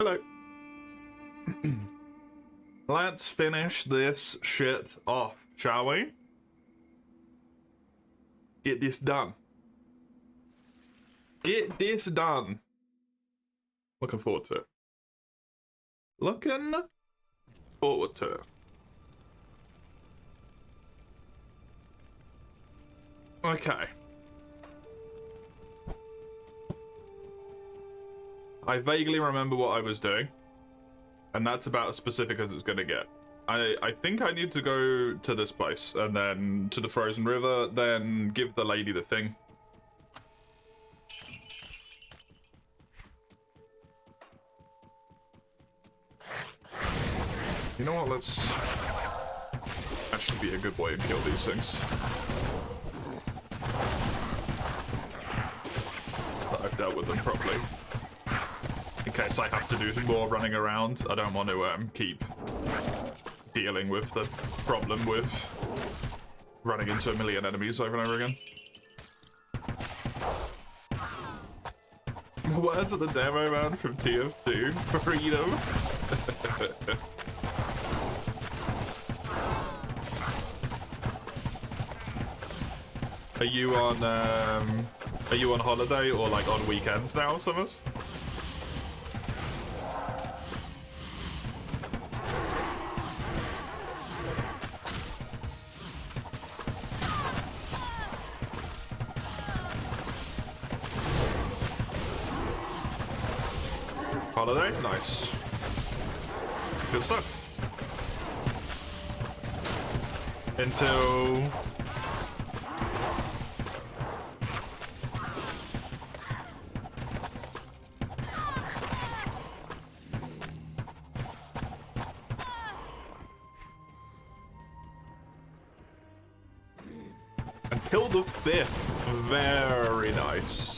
Hello. Let's finish this shit off, shall we? Get this done. Get this done. Looking forward to it. Looking forward to it. Okay. I vaguely remember what I was doing, and that's about as specific as it's gonna get. I think I need to go to this place, and then to the frozen river, then give the lady the thing. You know what, let's actually be a good way to kill these things. So that I've dealt with them properly. In case I have to do more running around, I don't want to keep dealing with the problem with running into a million enemies over and over again. Where's the demo man from TF2? Freedom. Are you on holiday or like on weekends now, Summers? Holiday? Nice. Good stuff. Until... Until the 5th. Very nice.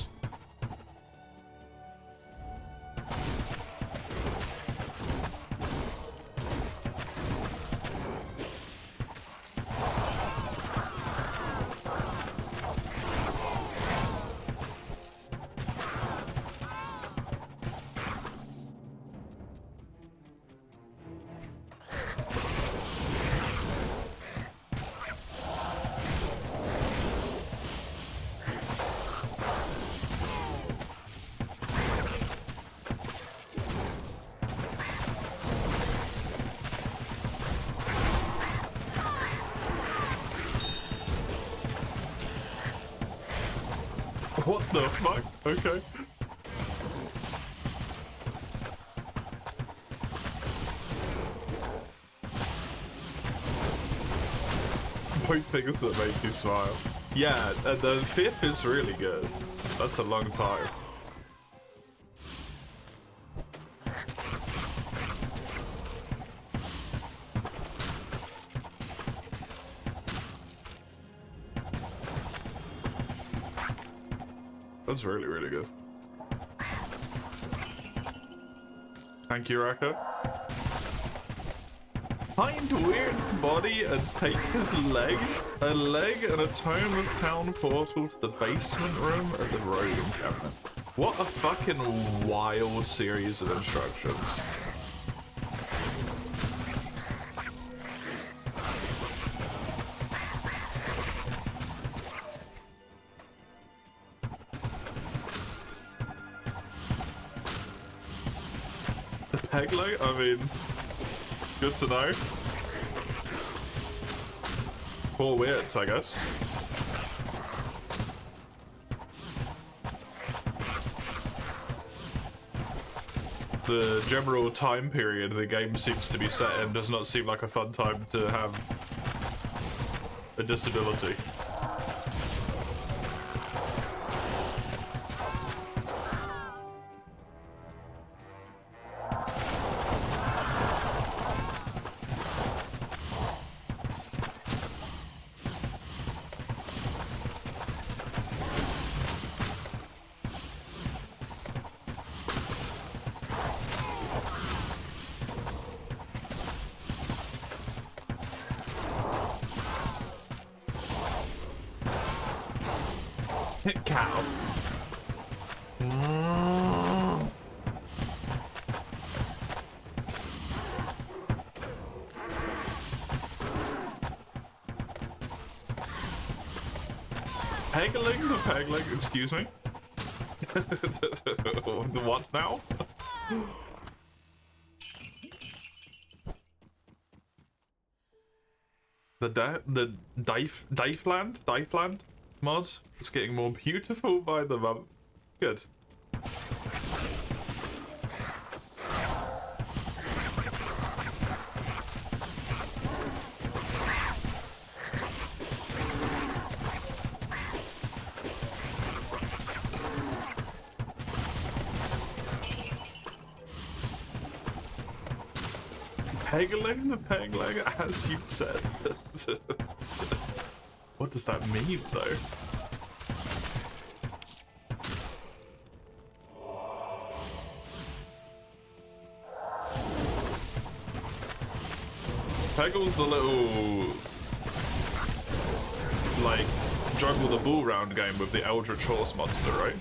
What the fuck? Okay. Point things that make you smile. Yeah, and the 5th is really good. That's a long time. That's really, really good. Thank you, Raka. Find Weird's body and take his leg. A leg and a tome of town portal to the basement room of the rodent cabinet. What a fucking wild series of instructions. Peg leg? I mean, good to know. Poor Weirds, I guess. The general time period the game seems to be set in does not seem like a fun time to have a disability. Cow. Pegling the pegling, excuse me? What now? The Difeland mod is getting more beautiful by the month. Good. Pegling the pegling, as you said. What does that mean, though? Peggle's the little, like, juggle the ball round game with the Eldritch Horse monster, right?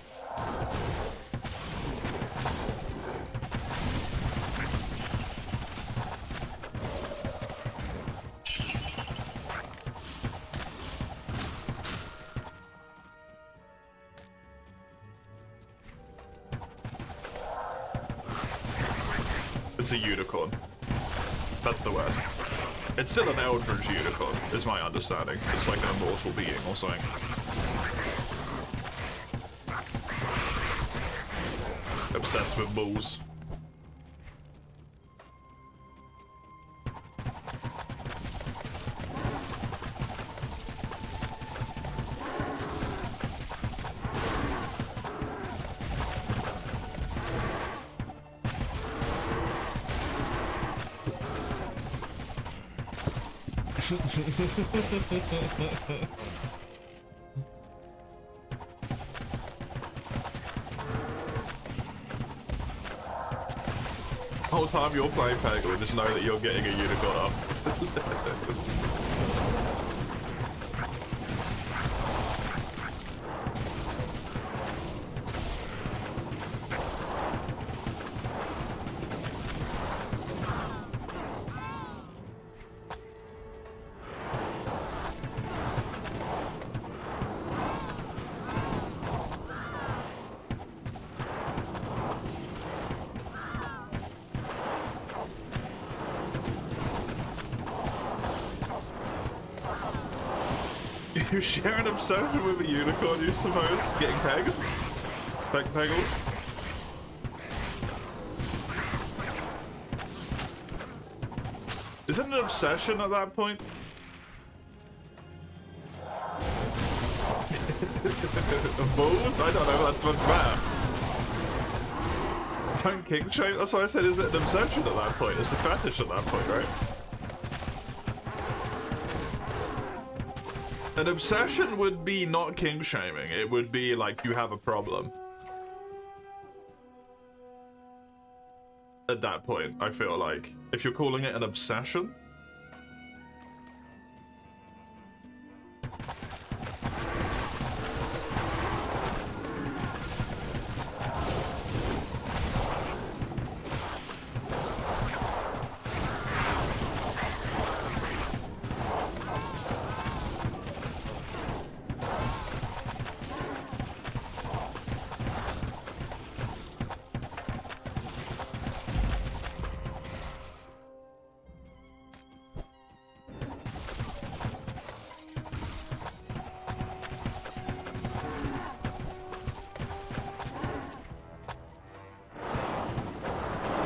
It's a unicorn. That's the word. It's still an Eldritch unicorn, is my understanding. It's like an immortal being or something. Obsessed with bulls. Whole time you're playing Peggle, just know that you're getting a unicorn up. You share an obsession with a unicorn, you suppose? Getting pegged? Peggled? Is it an obsession at that point? Bulls? I don't know, that's much better. Don't king shame? That's why I said, is it an obsession at that point? It's a fetish at that point, right? An obsession would be not king shaming. It would be like you have a problem. At that point, I feel like. If you're calling it an obsession.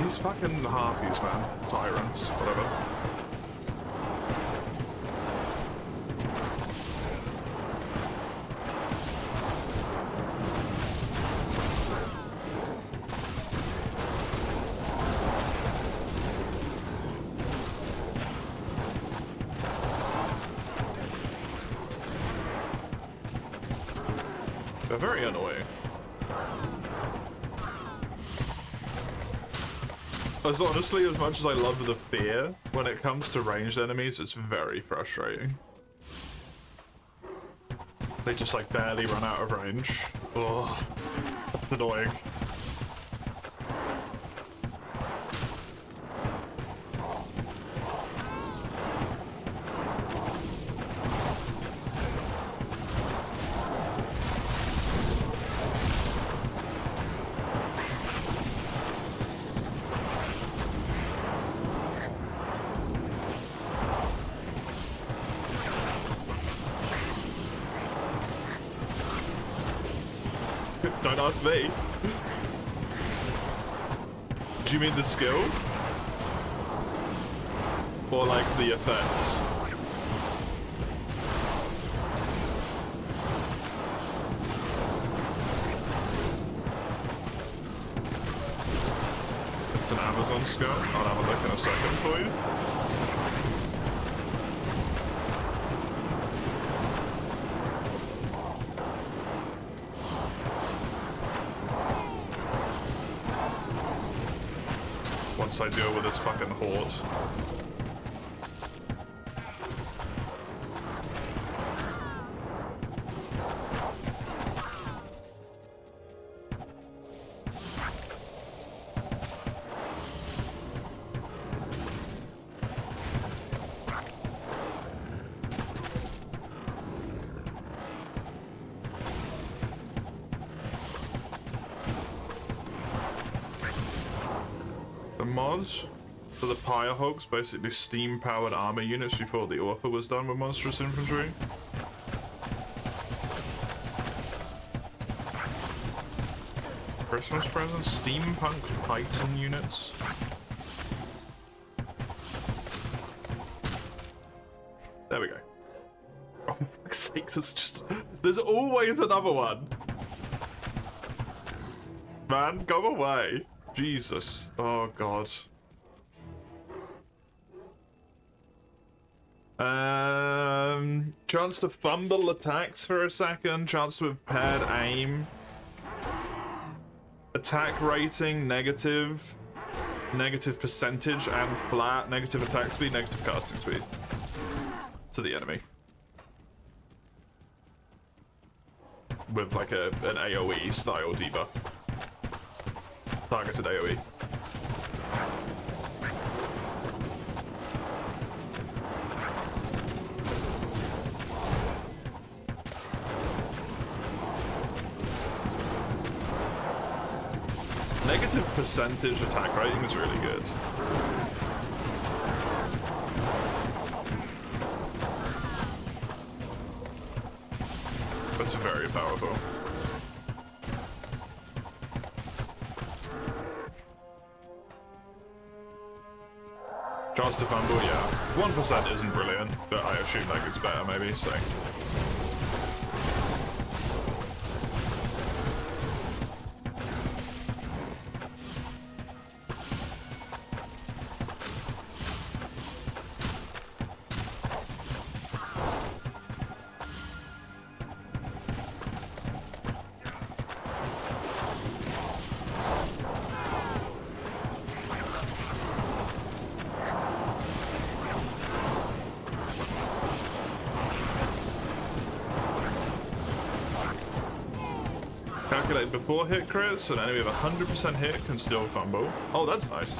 These fucking harpies, man. Tyrants, whatever. They're very annoying. As honestly, as much as I love the fear, when it comes to ranged enemies, it's very frustrating. They just like barely run out of range. Ugh, that's annoying. Don't ask me. Do you mean the skill? Or like the effect? It's an Amazon skill. I'll have a look in a second for you. Once I deal with this fucking horde. For the Pyre Hogs, basically steam-powered armor units before the author was done with monstrous infantry. Christmas present, steampunk Titan units. There we go. Oh, for fuck's sake, there's always another one. Man, go away. Jesus. Oh, God. Chance to fumble attacks for a second. Chance to have paired aim. Attack rating, negative. Negative percentage and flat. Negative attack speed, negative casting speed. To the enemy. With like an AoE style debuff. Targeted AoE. Negative percentage attack rating is really good. That's very powerful. Chance to fumble, yeah. 1% isn't brilliant, but I assume that gets better maybe, so. Calculate before hit crits, so an enemy of 100% hit can still fumble. Oh, that's nice.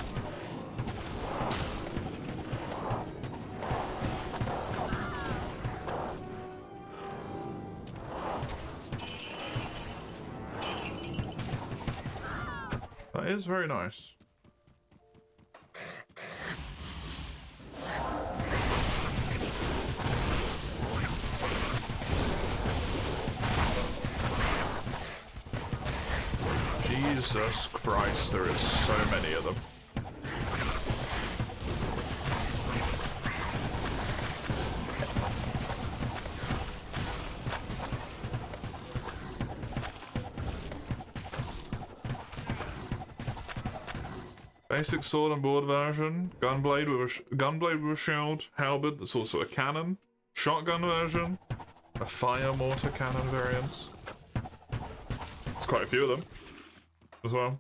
That is very nice. Jesus Christ, there is so many of them. Basic sword and board version, gunblade with a shield, halberd that's also a cannon, shotgun version, a fire mortar cannon variant. There's quite a few of them as well.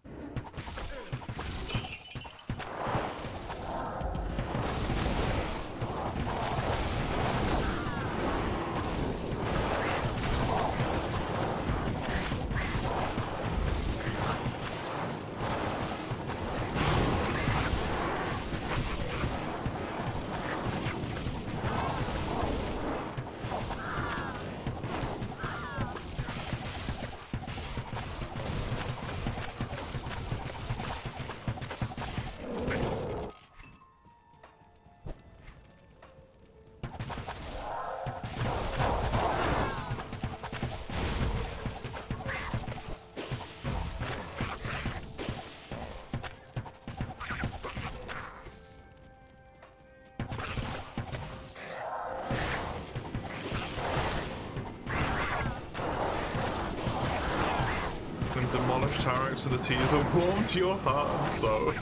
watched Tarex and the teaser warmed your heart, so...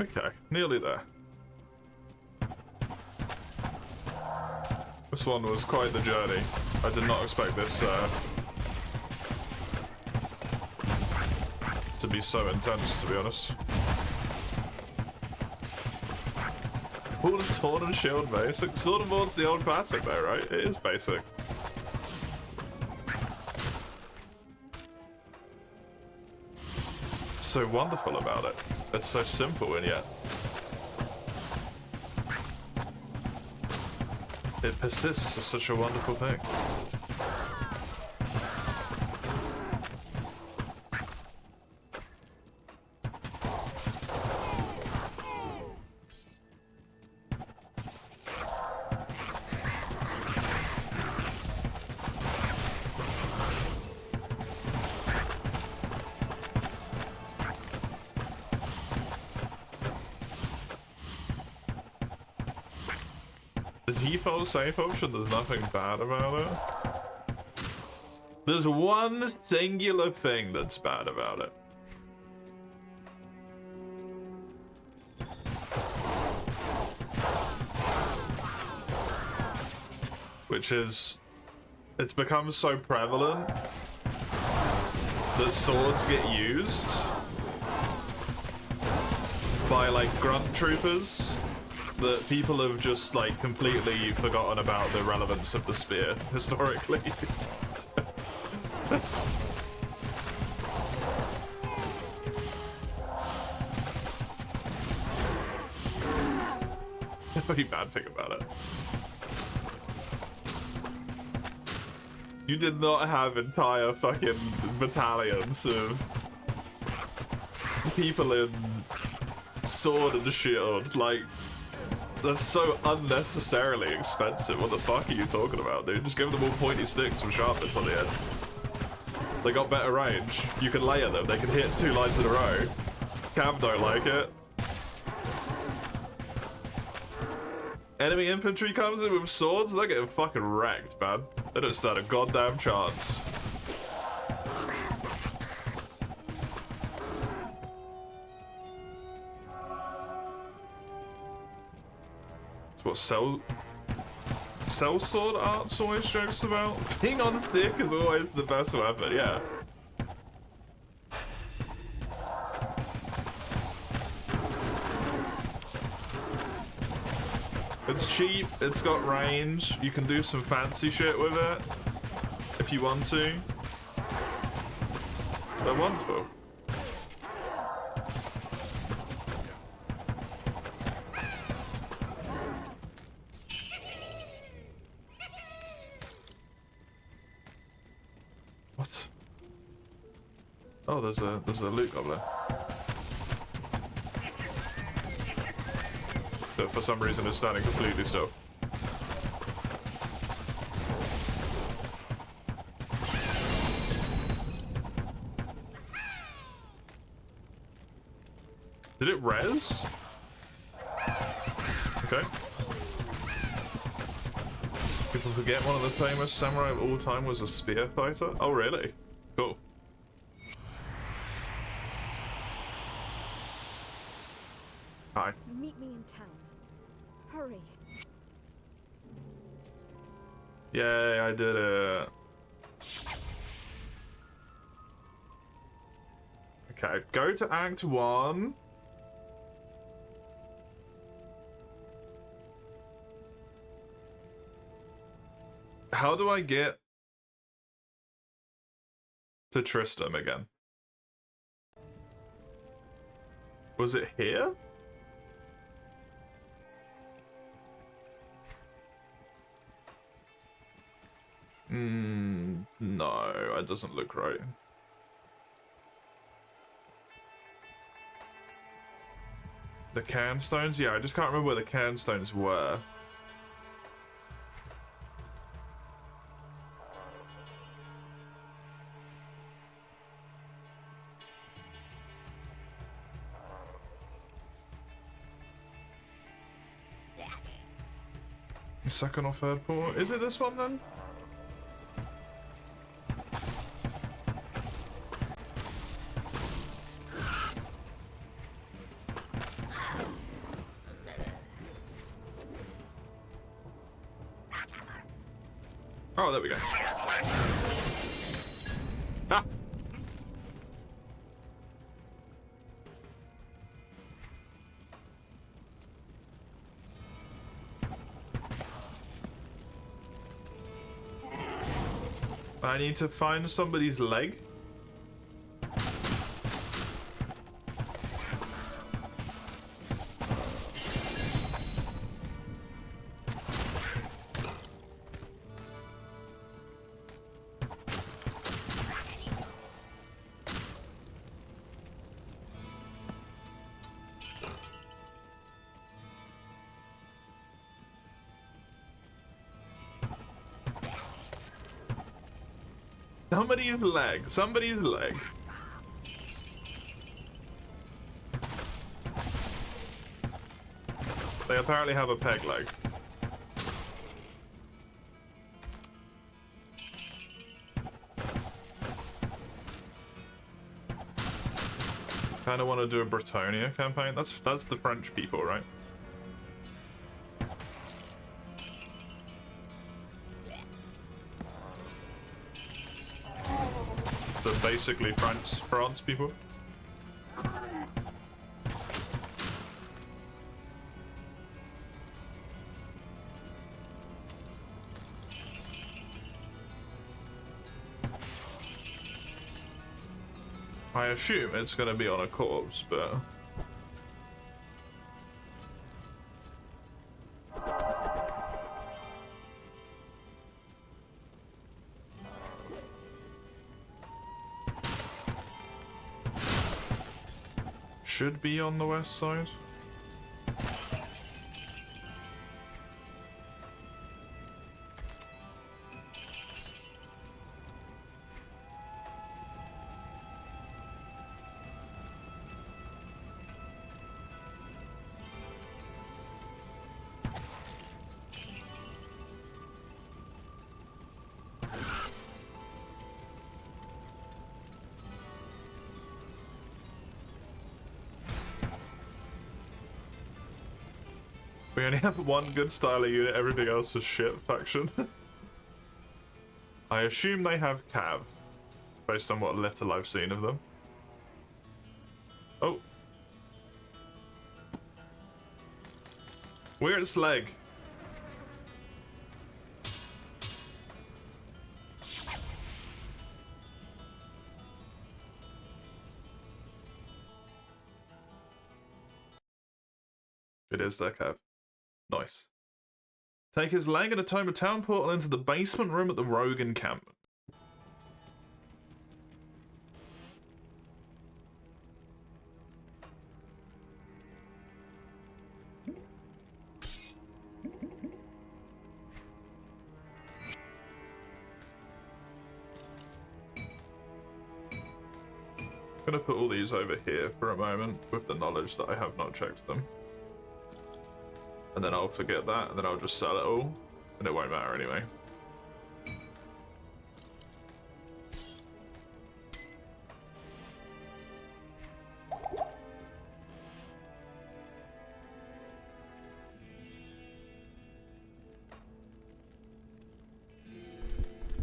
Okay, nearly there. This one was quite the journey. I did not expect this to be so intense, to be honest. All the sword and shield basic. Sword and board's the old classic though, right? It is basic. So wonderful about it. It's so simple and yet it persists as such a wonderful thing. Default safe option, there's nothing bad about it. There's one singular thing that's bad about it. Which is, it's become so prevalent that swords get used by like grunt troopers, that people have just like completely forgotten about the relevance of the spear historically. The only bad thing about it. You did not have entire fucking battalions of people in sword and shield, like, that's so unnecessarily expensive. What the fuck are you talking about, dude? Just give them all pointy sticks with sharpness on the end. They got better range. You can layer them. They can hit 2 lines in a row. Cam don't like it. Enemy infantry comes in with swords, they're getting fucking wrecked, man. They don't stand a goddamn chance. What sellsword art's always jokes about? Thing on thick is always the best weapon, yeah. It's cheap, it's got range, you can do some fancy shit with it if you want to. They're wonderful. What? Oh, there's a loot goblin. That for some reason is standing completely still. Did it res? Okay. People forget one of the famous samurai of all time was a spear fighter? Oh, really? Cool. Hi. Meet me in town. Hurry. Yay, I did it. Okay, go to Act 1. How do I get to Tristram again? Was it here? No, it doesn't look right. The cairnstones? Yeah, I just can't remember where the cairnstones were. Second or third port? Is it this one then? Oh, there we go. Ah! I need to find somebody's leg. Somebody's leg. Somebody's leg. They apparently have a peg leg. Kinda wanna do a Britannia campaign. That's the French people, right? The basically France people. I assume it's gonna be on a corpse, but should be on the west side. We only have one good styler unit, everything else is shit faction. I assume they have Cav, based on what little I've seen of them. Oh. Weird's leg. It is their Cav. Nice. Take his leg and a tome of town portal into the basement room at the rogue encampment. I'm gonna put all these over here for a moment with the knowledge that I have not checked them. And then I'll forget that, and then I'll just sell it all, and it won't matter anyway.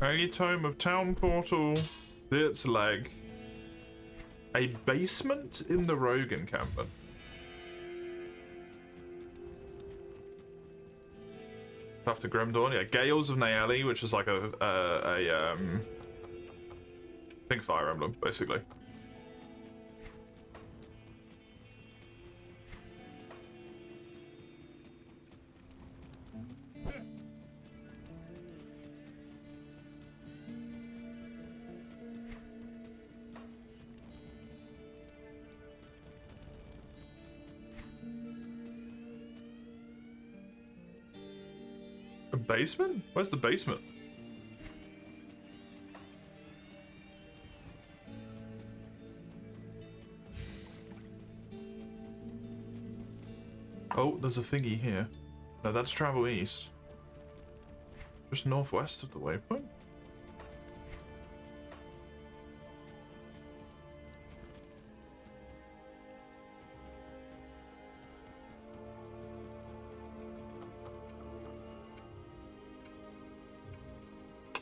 A tome of town portal, Wirt's leg, a basement in the rogue encampment. After Grimdawn, yeah. Gales of Naeli, which is like a pink Fire Emblem, basically. A basement? Where's the basement? Oh, there's a thingy here. No, that's travel east. Just northwest of the waypoint.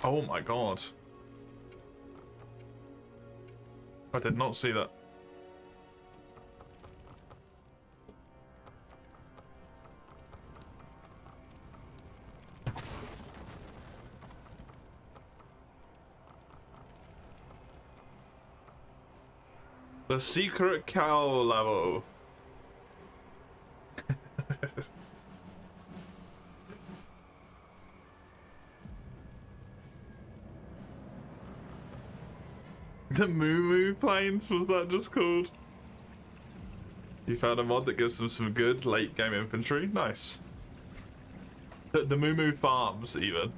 Oh my god. I did not see that. The secret cow level. The Moo Moo planes, was that just called? You found a mod that gives them some good late game infantry? Nice. The Moo Moo farms, even.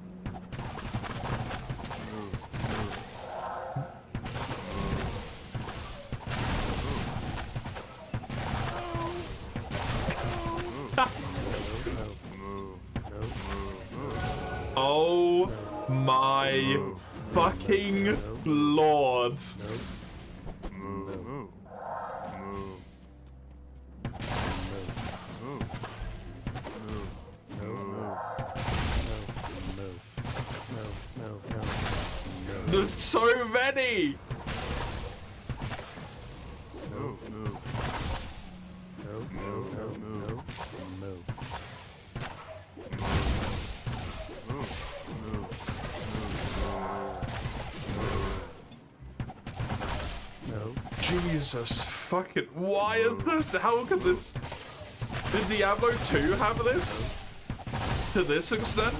Oh my fucking lord. There's so many. Jesus fucking, why is this? How could this? Did Diablo 2 have this? To this extent?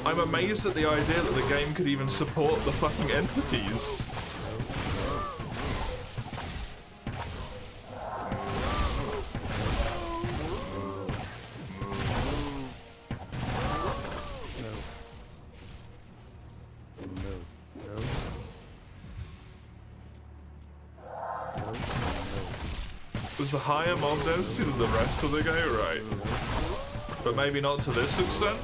I'm amazed at the idea that the game could even support the fucking entities. There's a higher mob density than the rest of the game, right? But maybe not to this extent?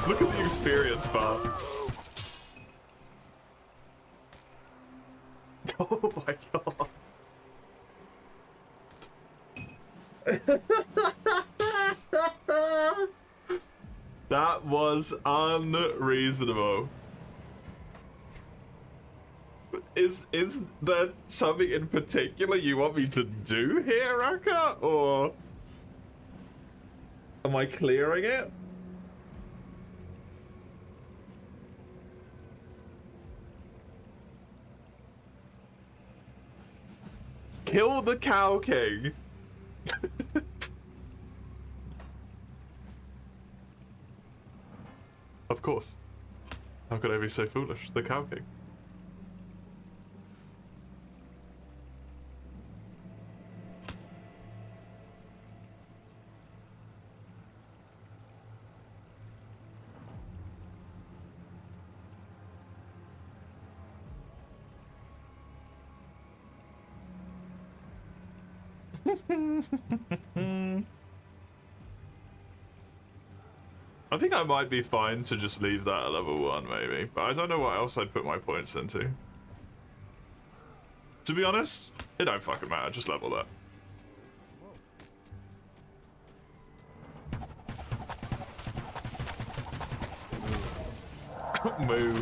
Look at the experience bar. Oh my god. That was unreasonable. Is there something in particular you want me to do here, Raka? Or am I clearing it? Kill the Cow King. Of course. How could I be so foolish? The Cow King. I think I might be fine to just leave that at level 1, maybe. But I don't know what else I'd put my points into. To be honest, it don't fucking matter. Just level that. Moo.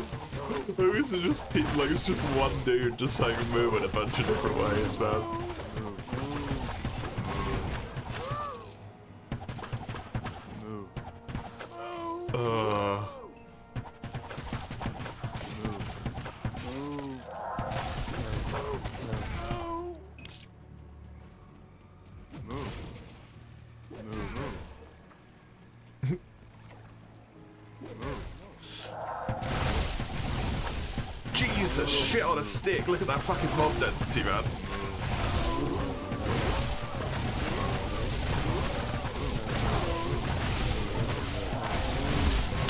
Moo is just people, like, it's just one dude just saying moo in a bunch of different ways, man. Jesus, shit on a stick. Look at that fucking mob density, man.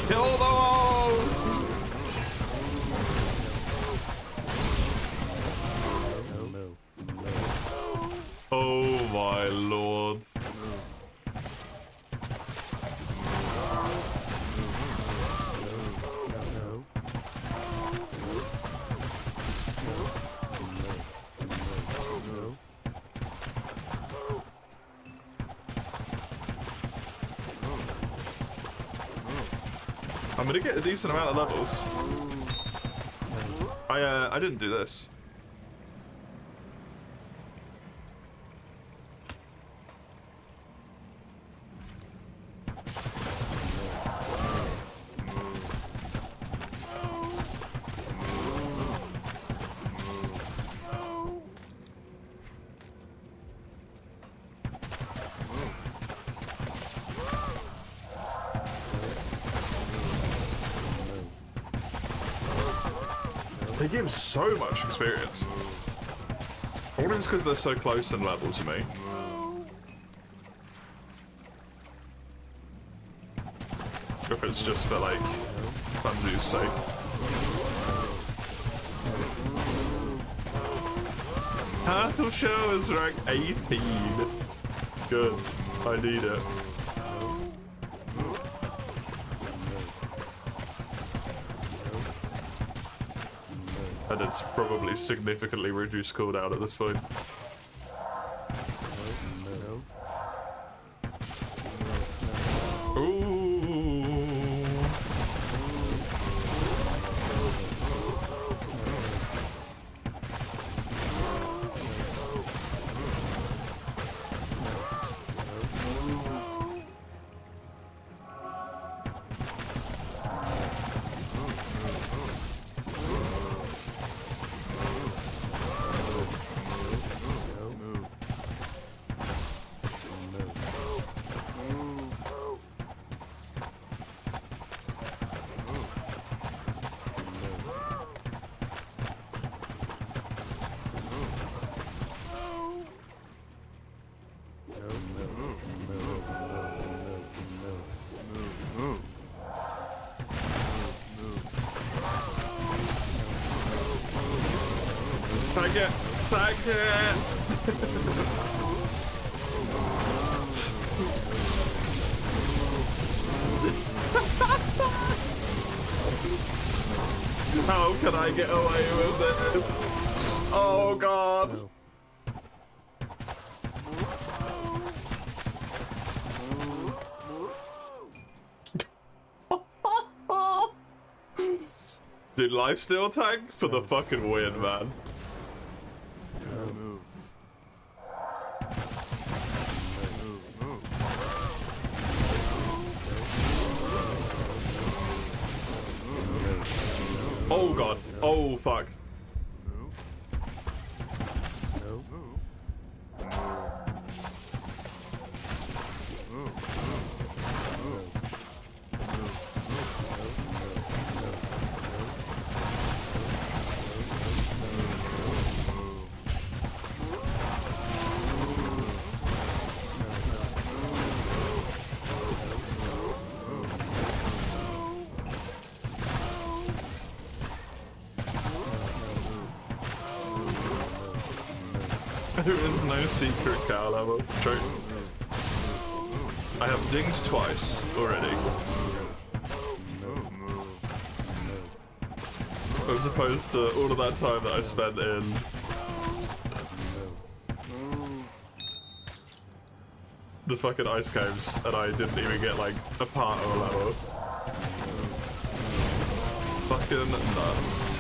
Kill them all! Oh my lord. I'm gonna get a decent amount of levels. I didn't do this. They give so much experience. I wonder if it's because they're so close in level to me. Or if it's just for like funsies' sake. Turtle Shell is rank 18. Good. I need it. And it's probably significantly reduced cooldown at this point. Ooh. Tag it! Tag it! How can I get away with this? Oh god! Dude, lifesteal tag for the fucking win, man. Oh god. Oh fuck. There is no secret cow level. True. I have dinged twice already. As opposed to all of that time that I spent in the fucking ice caves and I didn't even get like a part of a level. Fucking nuts.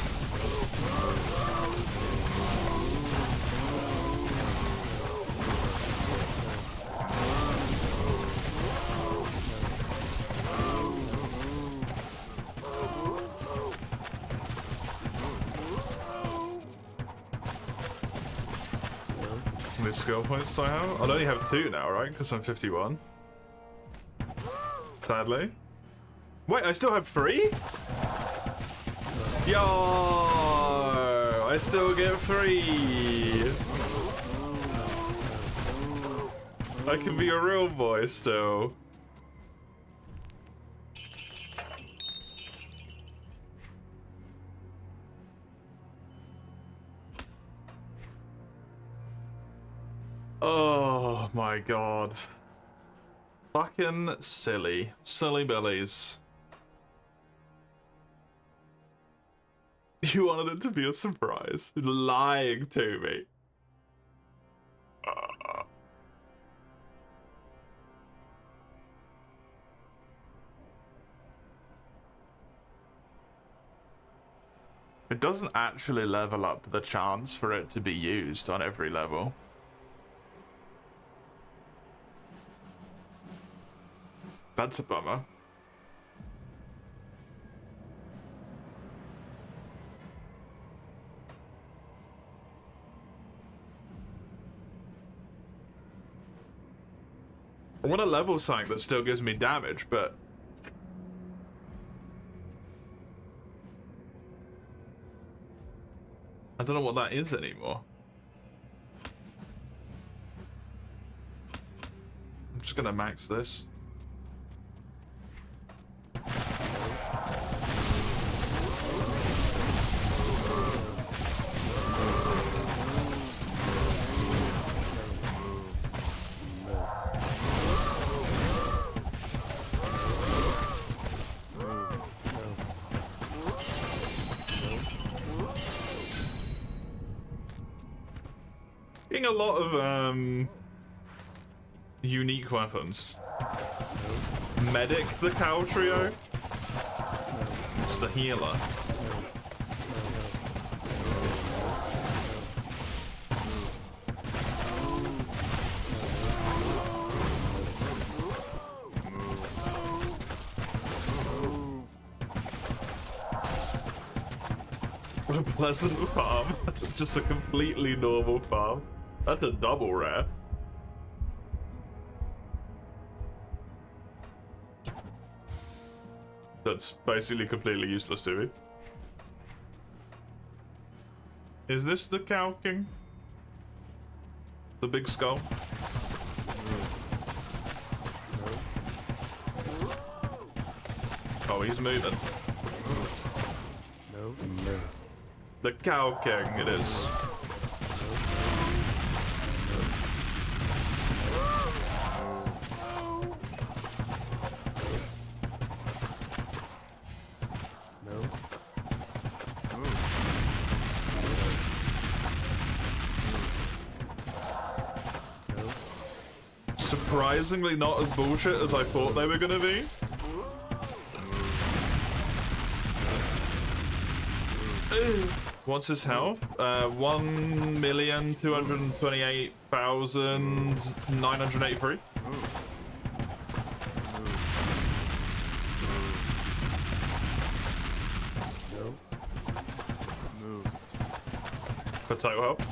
How many skill points do I have? I'll only have 2 now, right? Because I'm 51. Sadly. Wait, I still have 3? Yo! I still get 3! I can be a real boy still. Oh my god. Fucking silly. Silly billies. You wanted it to be a surprise. Lying to me. It doesn't actually level up the chance for it to be used on every level. That's a bummer. I want to level something that still gives me damage, but I don't know what that is anymore. I'm just gonna max this. Getting a lot of unique weapons. Medic the Cow Trio. It's the healer. What a pleasant farm. Just a completely normal farm. That's a double rare. That's basically completely useless to me. Is this the Cow King? The big skull? Oh, he's moving. No. The Cow King, it is. Surprisingly not as bullshit as I thought they were gonna be. What's his health? 1,228,983. For total health.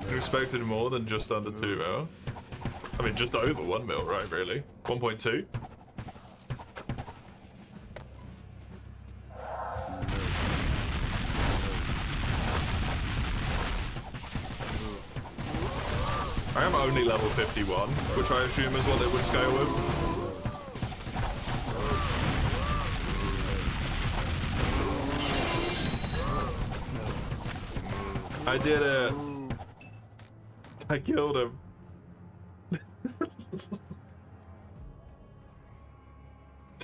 You expected more than just under 2 mil. I mean, just over 1 mil, right? Really? 1.2? I am only level 51, which I assume is what it would scale with. I did it. I killed him.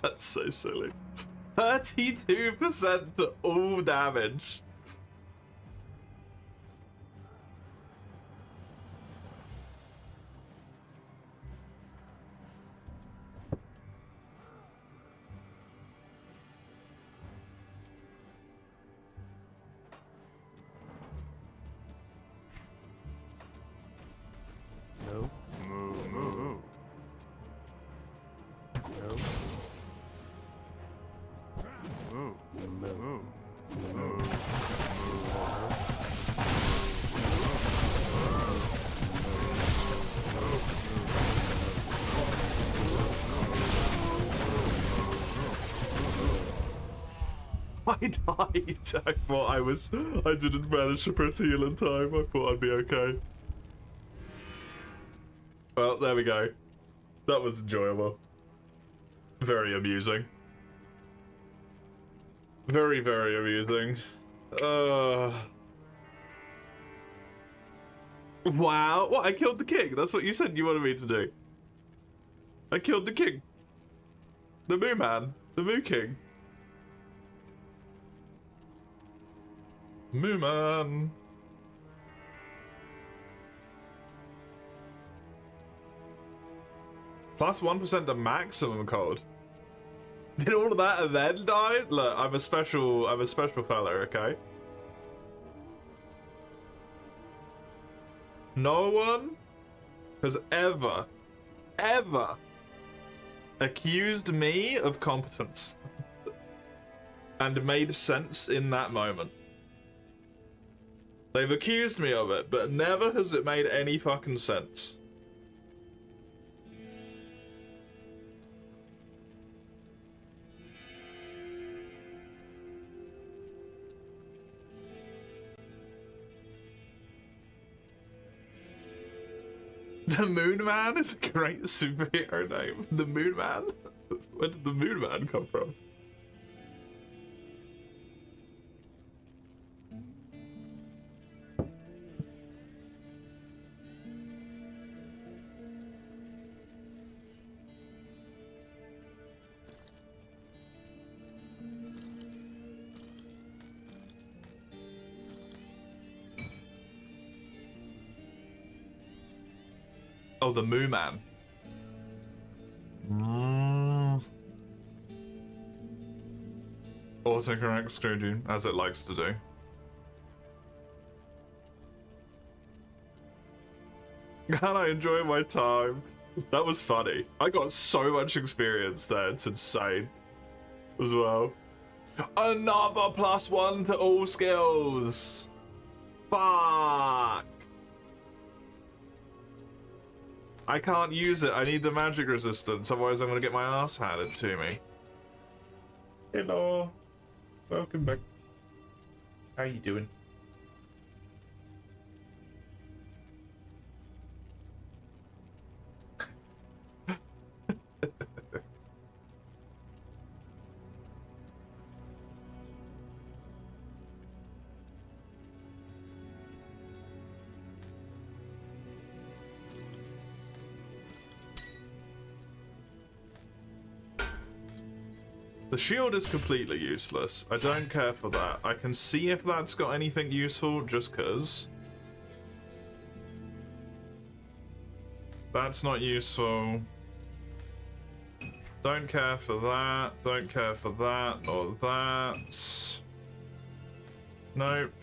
That's so silly. 32% to all damage. I died. I thought I didn't manage to press heal in time. I thought I'd be okay. Well, there we go. That was enjoyable. Very amusing. Very, very amusing. Wow. What? I killed the king. That's what you said you wanted me to do. I killed the king. The Moo Man. The Moo King. Moo Man. Plus 1% the maximum code. Did all of that and then die? Look, I'm a special fella, okay? No one has ever accused me of competence and made sense in that moment. They've accused me of it, but never has it made any fucking sense. The Moon Man is a great superhero name. The Moon Man? Where did the Moon Man come from? Oh, the Moo Man. Autocorrect Scrooge, as it likes to do. And I enjoy my time. That was funny. I got so much experience there. It's insane. As well. Another +1 to all skills. Fuck. I can't use it. I need the magic resistance. Otherwise, I'm gonna get my ass handed to me. Hello. Welcome back. How you doing? The shield is completely useless. I don't care for that. I can see if that's got anything useful, just cause. That's not useful. Don't care for that. Don't care for that or that. Nope.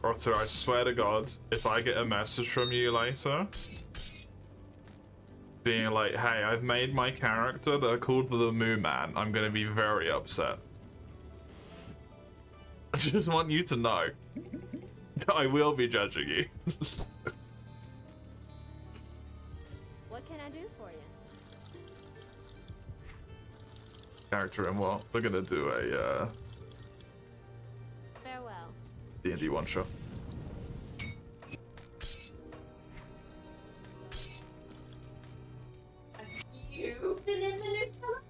Otter, I swear to God, if I get a message from you later, being like, hey, I've made my character, they're called the Moo Man, I'm gonna be very upset. I just want you to know that I will be judging you. What can I do for you? Character and what? We're gonna do a Farewell. D&D one shot. You've been in the Nutella?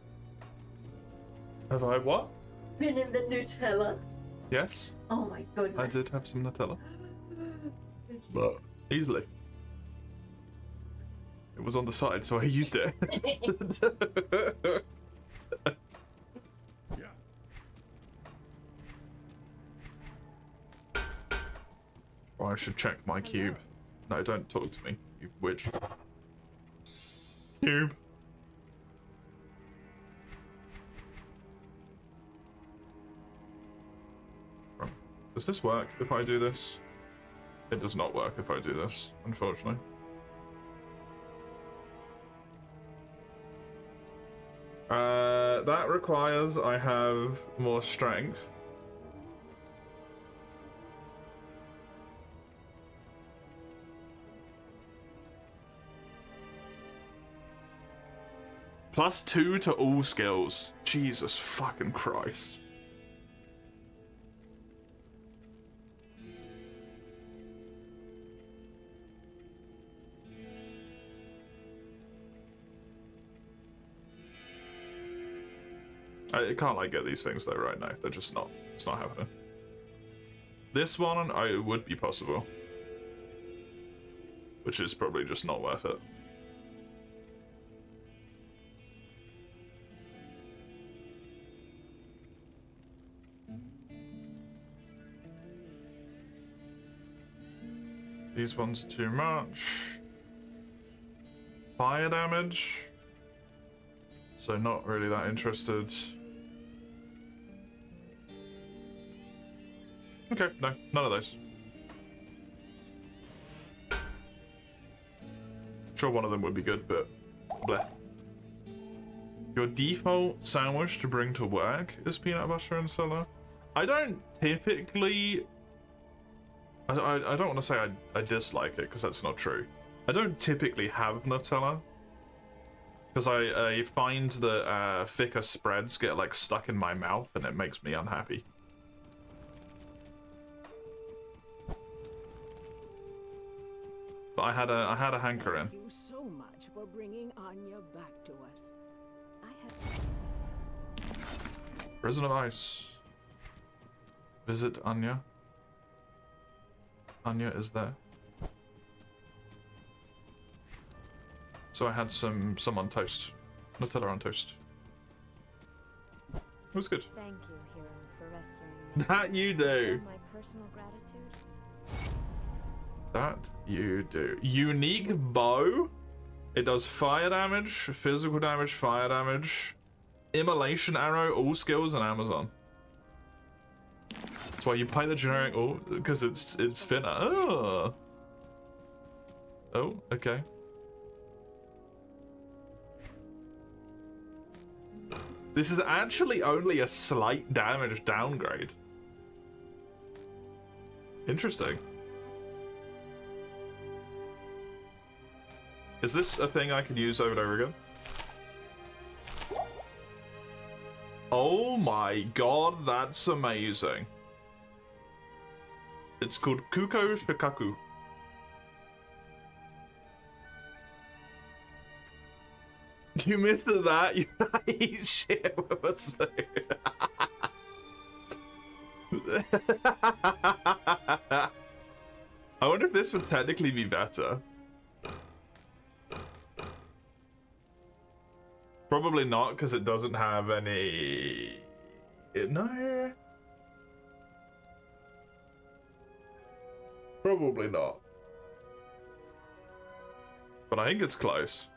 Have I what? Been in the Nutella? Yes, Oh my goodness. I did have some Nutella. But easily. It was on the side, so I used it. Or I should check my cube. No, don't talk to me, you witch. Cube. Does this work if I do this? It does not work if I do this, unfortunately. That requires I have more strength. +2 to all skills. Jesus fucking Christ. I can't like get these things though right now. They're just not. It's not happening. This one, it would be possible, which is probably just not worth it. These ones are too much. Fire damage. So not really that interested. Okay, no, none of those. Sure, one of them would be good, but bleh. Your default sandwich to bring to work is peanut butter and Nutella. I don't typically... I don't want to say I dislike it, because that's not true. I don't typically have Nutella, because I find that thicker spreads get like stuck in my mouth, and it makes me unhappy. But I had a hankering. Thank you so much for bringing Anya back to us. Prison of Ice. Visit Anya. Anya is there. So I had some on toast. Nutella on toast. It was good. Thank you, hero, for rescuing me. That you do. Show my personal gratitude. That you do. Unique bow. It does fire damage, physical damage, fire damage. Immolation arrow, all skills on Amazon. That's why you buy the generic, oh, because it's thinner. Oh. Oh, okay. This is actually only a slight damage downgrade. Interesting. Is this a thing I could use over and over again? Oh my god, that's amazing. It's called Kuko Shikaku. You missed that? You eat shit with a spoon. I wonder if this would technically be better. Probably not, because it doesn't have any... No. Probably not. But I think it's close.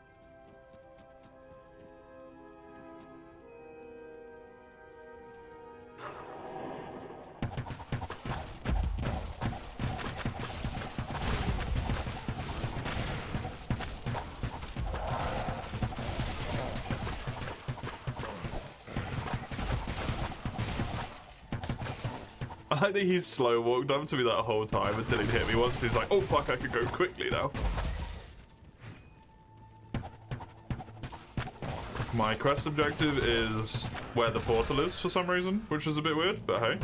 I think he's slow walked up to me that whole time until he'd hit me once. He's like, oh fuck, I can go quickly now. My quest objective is where the portal is for some reason, which is a bit weird, but hey.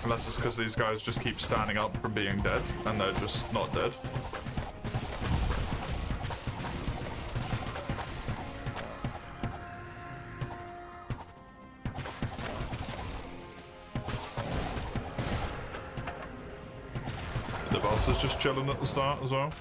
Unless it's because these guys just keep standing up from being dead, and they're just not dead. The boss is just chilling at the start as well.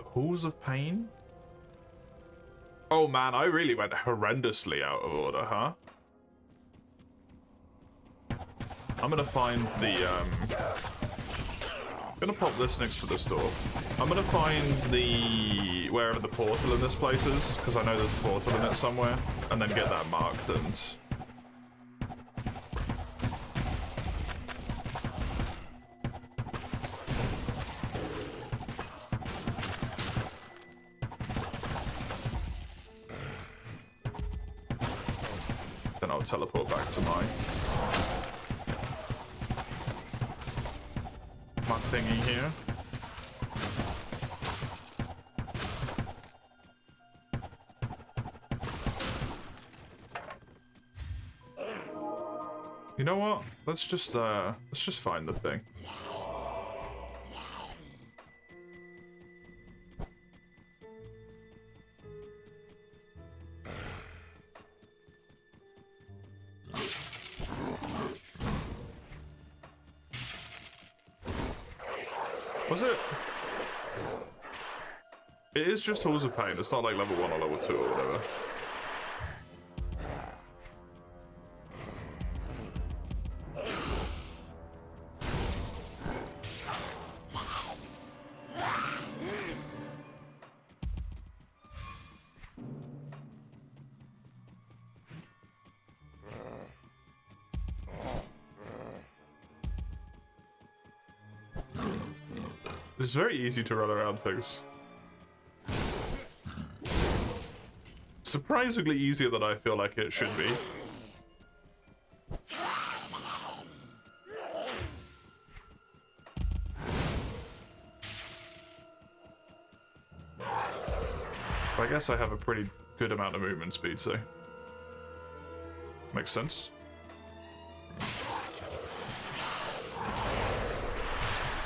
Halls of Pain? Oh man, I really went horrendously out of order, huh? I'm gonna find the, I'm gonna pop this next to this door. I'm gonna find the, wherever the portal in this place is, because I know there's a portal in it somewhere, and then get that marked and... Then I'll teleport back to my thingy here. You know what? Let's just find the thing. Was it? It is just Halls of Pain. It's not like level 1 or level 2 or whatever. It's very easy to run around things. Surprisingly easier than I feel like it should be. I guess I have a pretty good amount of movement speed, so makes sense.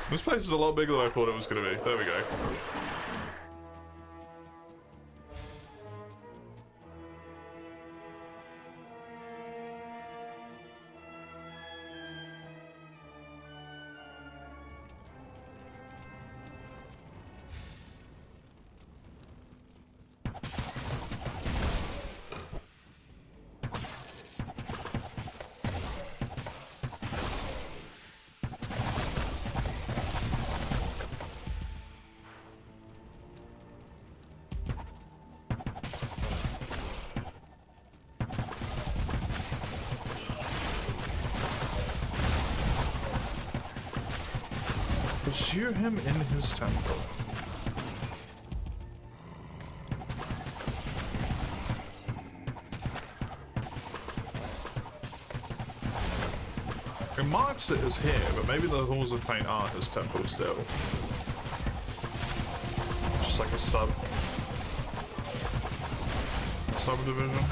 This place is a lot bigger than I thought it was going to be. There we go. Pursue him in his temple. It marks it as here, but maybe the Halls of Pain are his temple still. Just like a subdivision.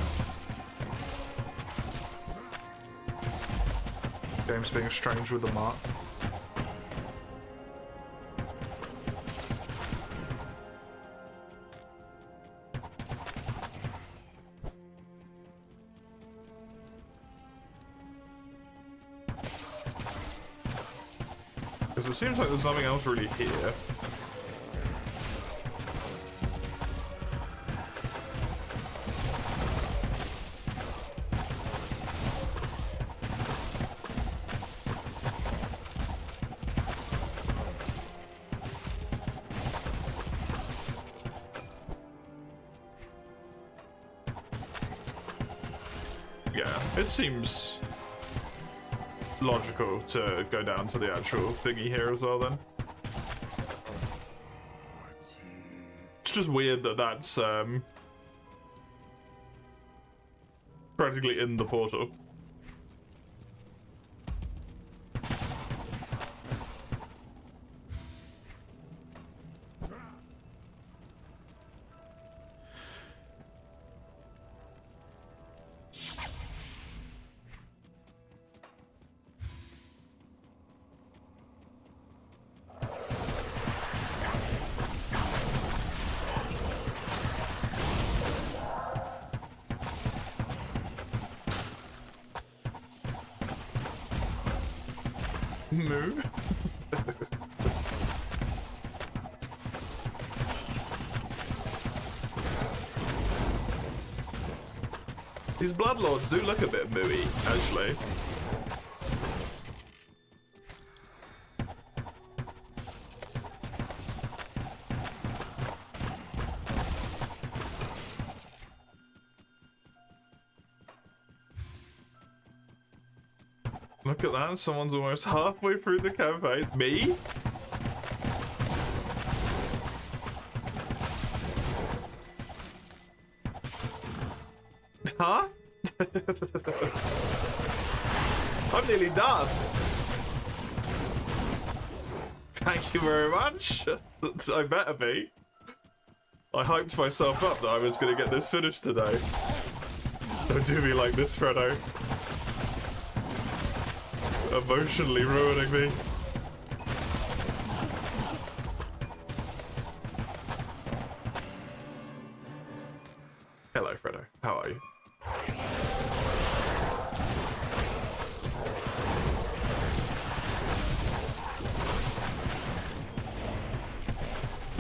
Game's being strange with the mark. Because it seems like there's nothing else really here. Yeah, it seems logical to go down to the actual thingy here as well then. It's just weird that that's practically in the portal. Move. These Bloodlords do look a bit mooey, actually. Look at that, someone's almost halfway through the campaign. Me? Huh? I'm nearly done. Thank you very much. I better be. I hyped myself up that I was going to get this finished today. Don't do me like this, Fredo. Emotionally ruining me. Hello, Fredo. How are you?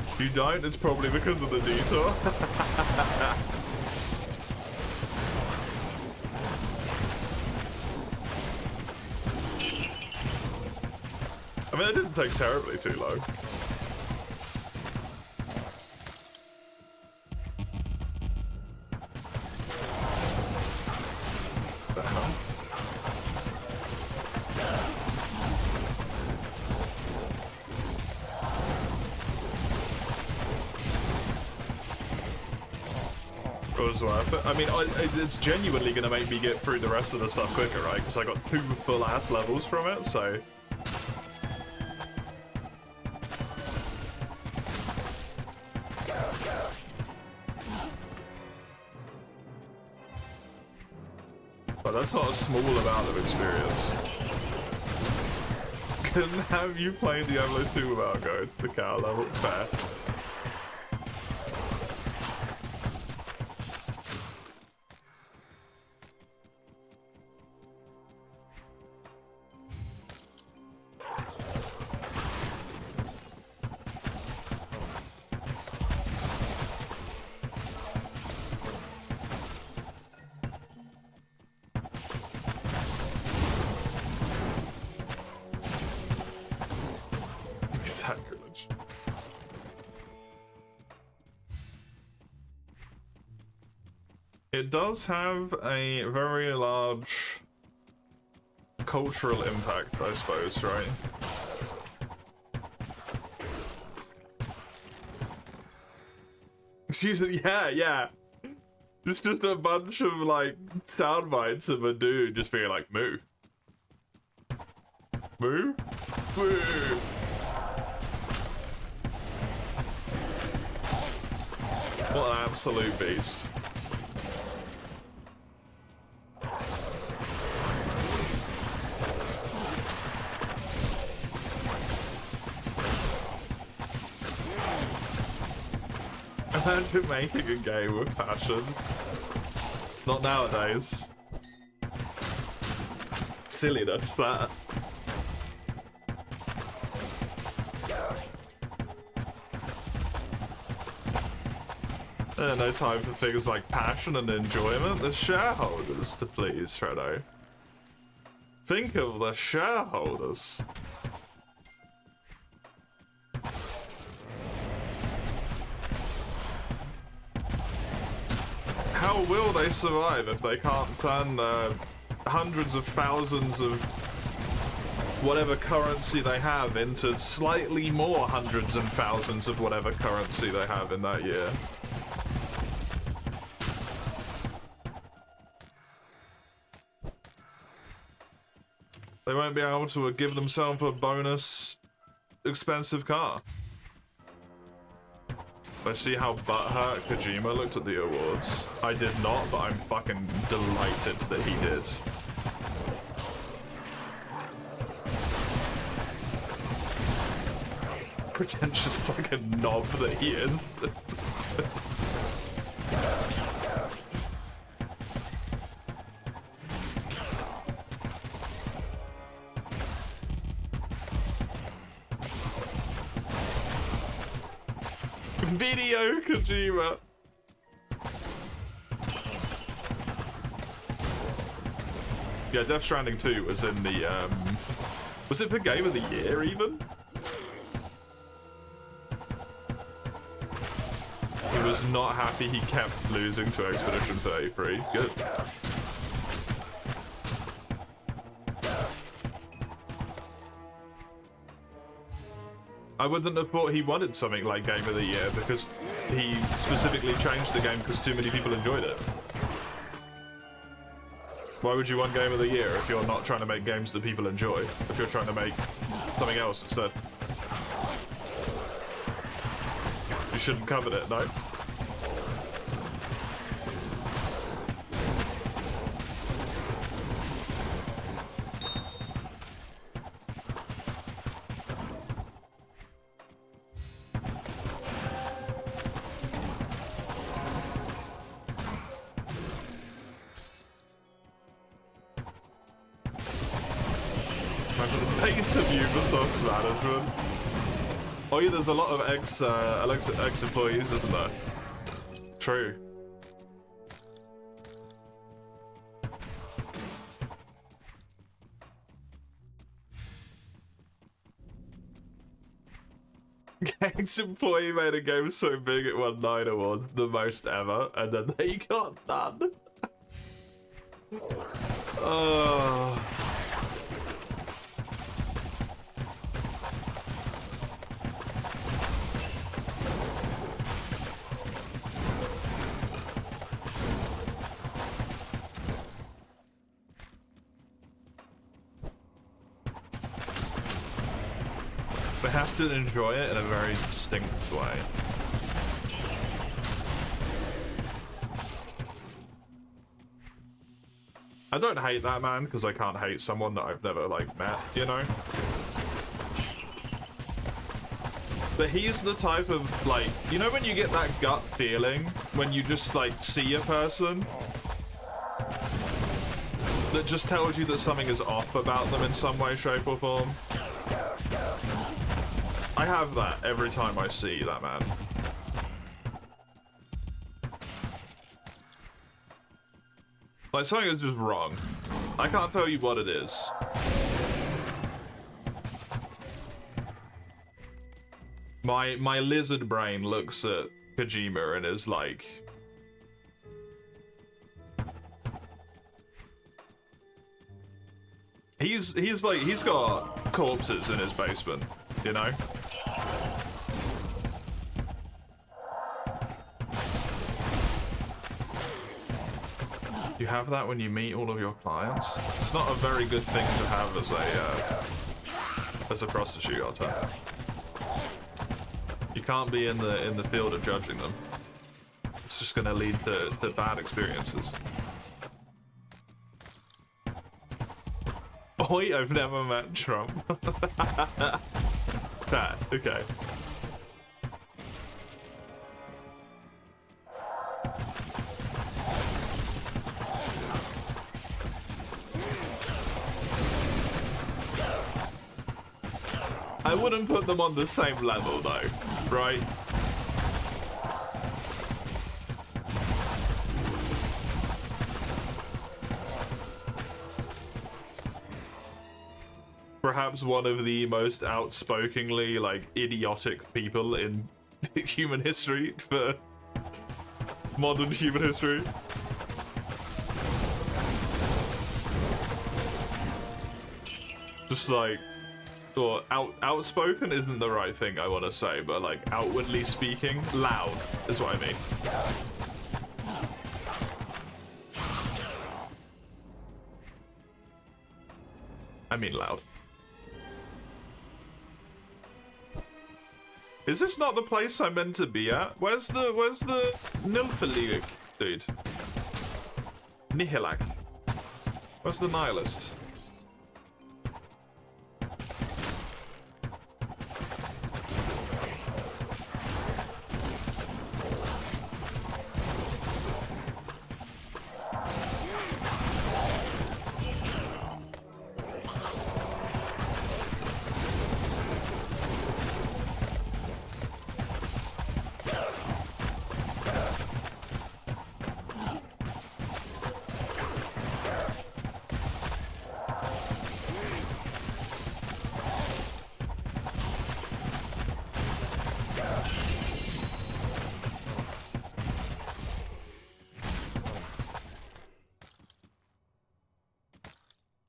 If you don't, it's probably because of the detour. I mean, it didn't take terribly too long. The hell? It was worth it. I mean, it's genuinely going to make me get through the rest of the stuff quicker, right? Because I got 2 full-ass levels from it, so... But that's not a small amount of experience. Couldn't have you playing Diablo 2 without going to the cow level. Fair. Sacrilege. It does have a very large cultural impact, I suppose, right? Excuse me, yeah. It's just a bunch of, like, sound bites of a dude just being like, moo. Moo? Moo! What an absolute beast. Imagine making a game with passion. Not nowadays. Silliness, that. No time for things like passion and enjoyment. The shareholders to please, Fredo. Think of the shareholders. How will they survive if they can't turn hundreds of thousands of whatever currency they have into slightly more hundreds and thousands of whatever currency they have in that year? They won't be able to give themselves a bonus expensive car. Let's see how butthurt Kojima looked at the awards. I did not, but I'm fucking delighted that he did. Pretentious fucking knob that he is. Video Kojima. Yeah, Death Stranding 2 was in the was it for Game of the Year even? He was not happy he kept losing to Expedition 33. Good. I wouldn't have thought he wanted something like Game of the Year because he specifically changed the game because too many people enjoyed it. Why would you want Game of the Year if you're not trying to make games that people enjoy? If you're trying to make something else instead? You shouldn't covet it, no? Ubisoft's management. Oh yeah, there's a lot of ex-employees, isn't there? True. Ex-employee made a game so big it won 9 awards, the most ever, and then they got none. Oh. They have to enjoy it in a very distinct way. I don't hate that man because I can't hate someone that I've never like met, you know? But he's the type of like, you know when you get that gut feeling when you just like see a person that just tells you that something is off about them in some way, shape or form? I have that every time I see that man. Like, something is just wrong. I can't tell you what it is. My lizard brain looks at Kojima and is like... He's got corpses in his basement, you know? You have that when you meet all of your clients? It's not a very good thing to have as a prostitute, I'll tell you. You can't be in the field of judging them. It's just gonna lead to bad experiences. Oi, I've never met Trump. That, okay. I wouldn't put them on the same level though, right? Perhaps one of the most outspokenly, like, idiotic people in human history, for modern human history. Just like, or outspoken isn't the right thing I want to say, but like outwardly speaking, loud is what I mean. I mean loud. Is this not the place I'm meant to be at? Where's the Nilfelig dude? Nihilak. Where's the nihilist?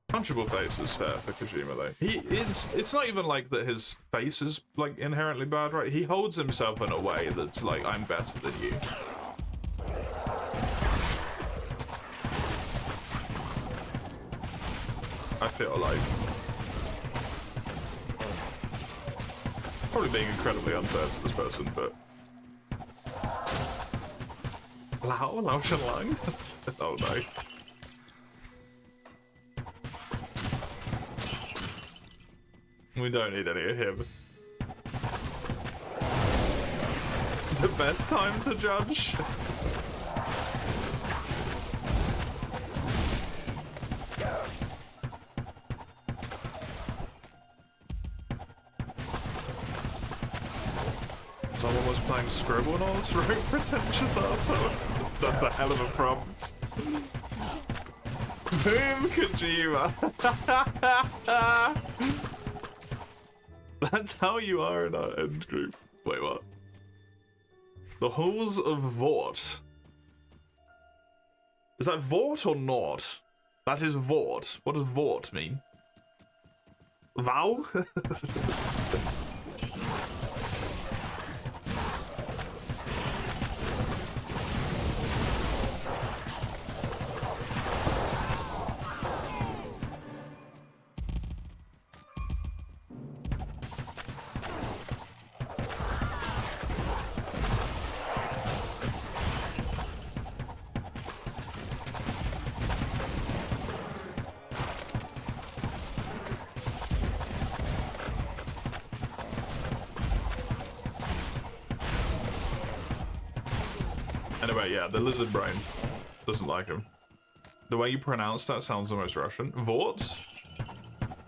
Punchable face is fair for Kojima though. It's not even like that his face is like inherently bad, right? He holds himself in a way that's like, I'm better than you. I feel like. Probably being incredibly unfair to this person, but... Lao Shen Lang? Oh no. We don't need any of him. The best time to judge? Someone was playing Scribblenauts, right? Pretentious asshole. That's a hell of a prompt. Boom, Kojima. That's how you are in our end group. Wait, what? The Halls of Vort. Is that Vort or Nort? That is Vort. What does Vort mean? Vow? Anyway, yeah, the lizard brain doesn't like him. The way you pronounce that sounds almost Russian. Vort?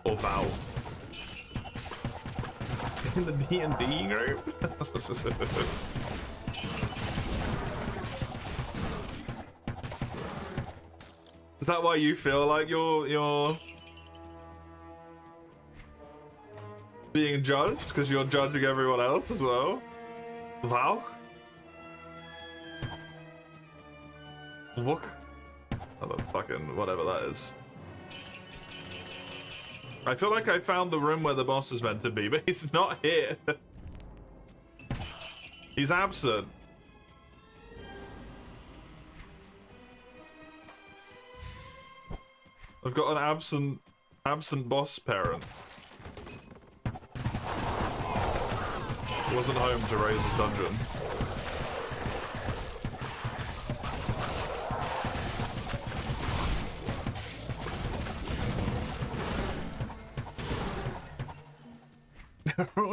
Or Vow? In the D&D group? Is that why you feel like you're being judged? Because you're judging everyone else as well? Vow? Look. Oh, the fucking whatever that is. I feel like I found the room where the boss is meant to be, but he's not here. He's absent. I've got an absent boss parent. Wasn't home to raise his dungeon.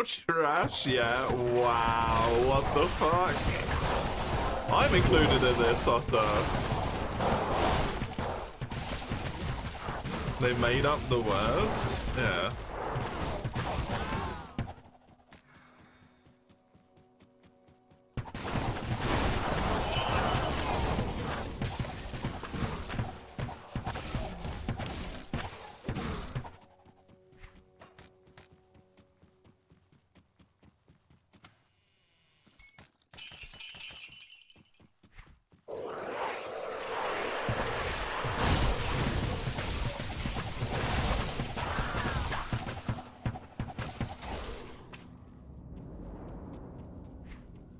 Trash, yeah. Wow, what the fuck? I'm included in this, Otter. They made up the words? Yeah.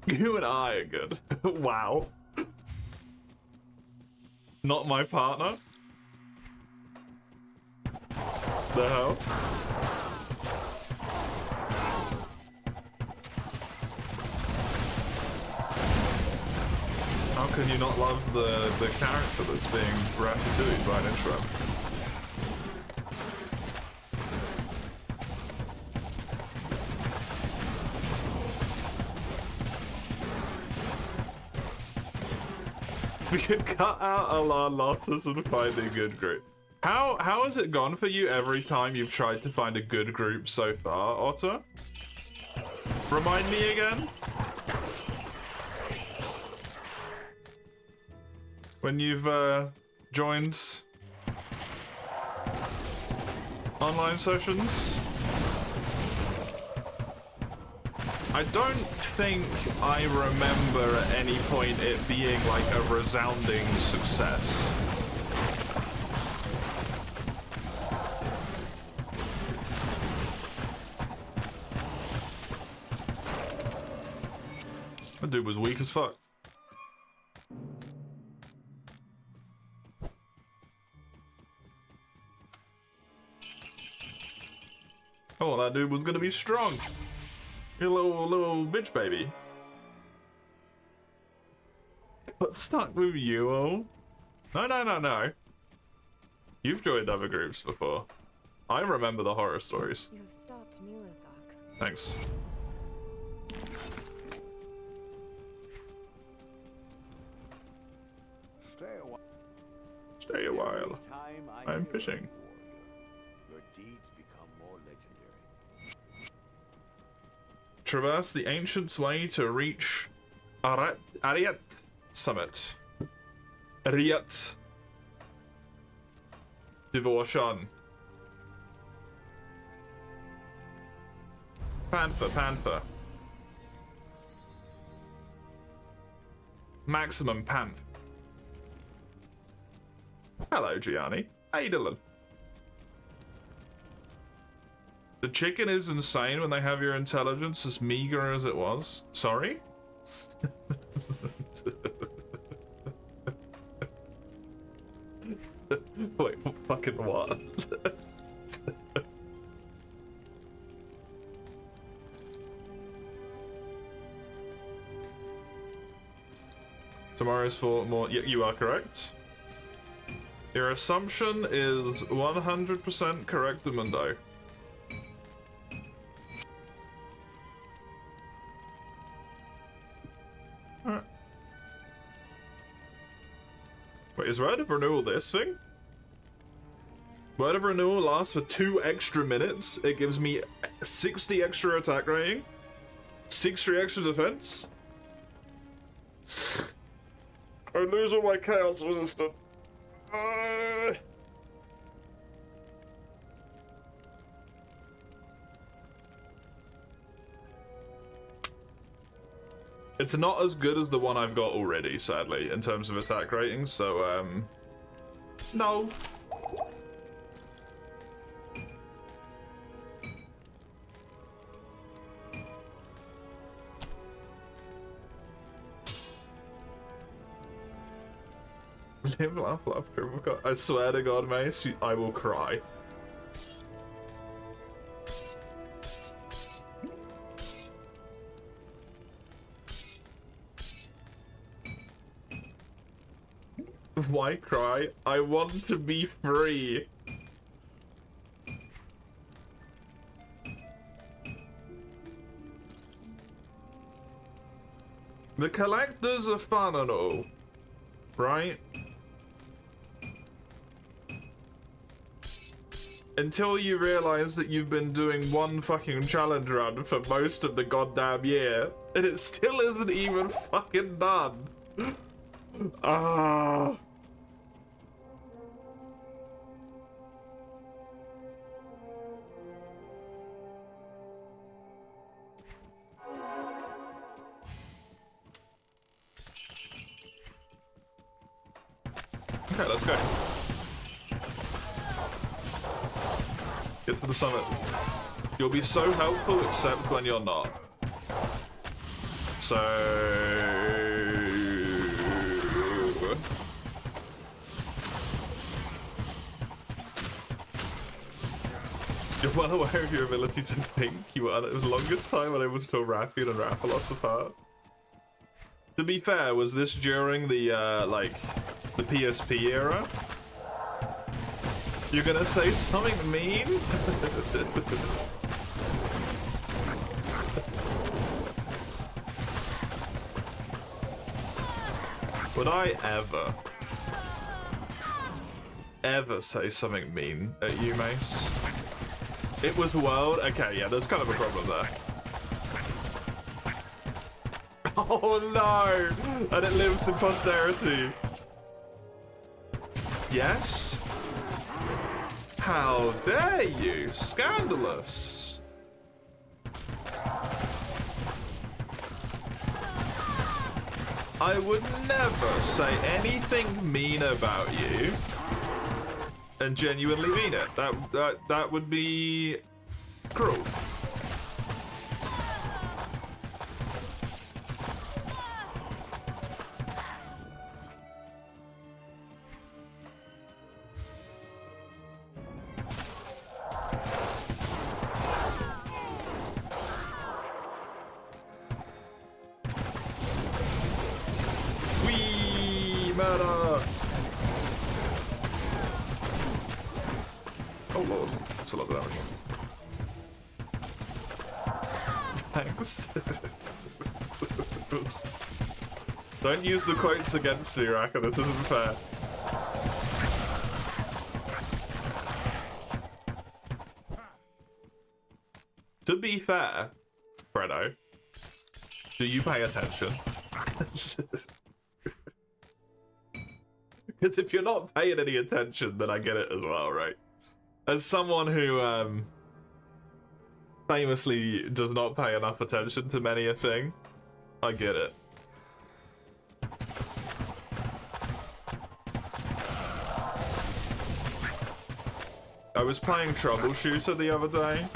You and I are good. Wow. Not my partner? The hell? How can you not love the character that's being ratatouille by an intro? We could cut out a lot of losses and find a good group. How has it gone for you every time you've tried to find a good group so far, Otter? Remind me again? When you've joined online sessions? I don't think I remember at any point it being like a resounding success. That dude was weak as fuck. Oh, that dude was gonna be strong. You little bitch baby. Got stuck with you, oh? No. You've joined other groups before. I remember the horror stories. You have stopped Nilithok. Thanks. Stay a while. I'm fishing. Your deeds become more legendary. Traverse the Ancient's Way to reach Ariat Summit. Ariat. Devotion. Panther. Maximum Panth. Hello, Gianni. How you doing? The chicken is insane when they have your intelligence as meager as it was. Sorry? Wait, fucking what? Tomorrow's for more. You are correct. Your assumption is 100% correct, Mundo. Wait, is Word of Renewal this thing? Word of Renewal lasts for 2 extra minutes. It gives me 60 extra attack rating, 60 extra defense. I lose all my chaos resistance. It's not as good as the one I've got already, sadly, in terms of attack ratings, so, no. Live, laugh, Criminal Cop. I swear to God, Mace, I will cry. Why cry? I want to be free. The collectors are fun and all, right? Until you realize that you've been doing one fucking challenge run for most of the goddamn year, and it still isn't even fucking done. Ah. Okay, let's go. Get to the summit. You'll be so helpful except when you're not. So... You're well aware of your ability to think. You were the longest time unable to tell Raphian and Rathalos apart. To be fair, was this during the, like, the PSP era? You're gonna say something mean? Would I ever say something mean at you, Mace? It was world? Okay, yeah, there's kind of a problem there. Oh no! And it lives in posterity. Yes? How dare you? Scandalous. I would never say anything mean about you and genuinely mean it. That would be cruel. Oh lord, that's a lot of damage. Thanks. Don't use the quotes against me, Raka, this isn't fair. To be fair, Fredo, do you pay attention? Because if you're not paying any attention, then I get it as well, right? As someone who famously does not pay enough attention to many a thing, I get it. I was playing Troubleshooter the other day,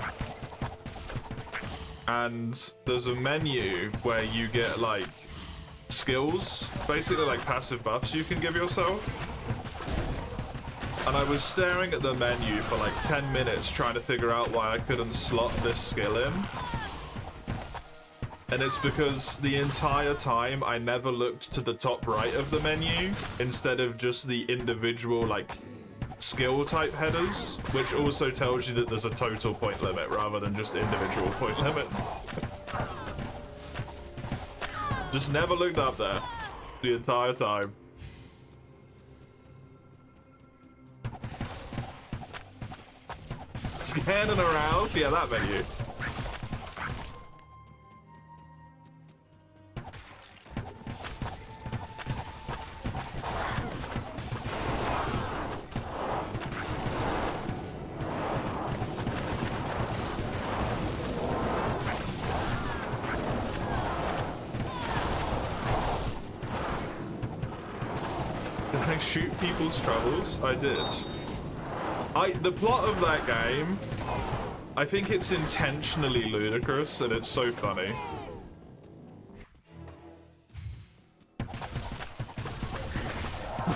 and there's a menu where you get like skills, basically like passive buffs you can give yourself. And I was staring at the menu for like 10 minutes trying to figure out why I couldn't slot this skill in. And it's because the entire time I never looked to the top right of the menu instead of just the individual like skill type headers, which also tells you that there's a total point limit rather than just individual point limits. Just never looked up there the entire time. Scan and arouse? Yeah, that menu. Did I shoot people's troubles? I did. The plot of that game, I think it's intentionally ludicrous and it's so funny.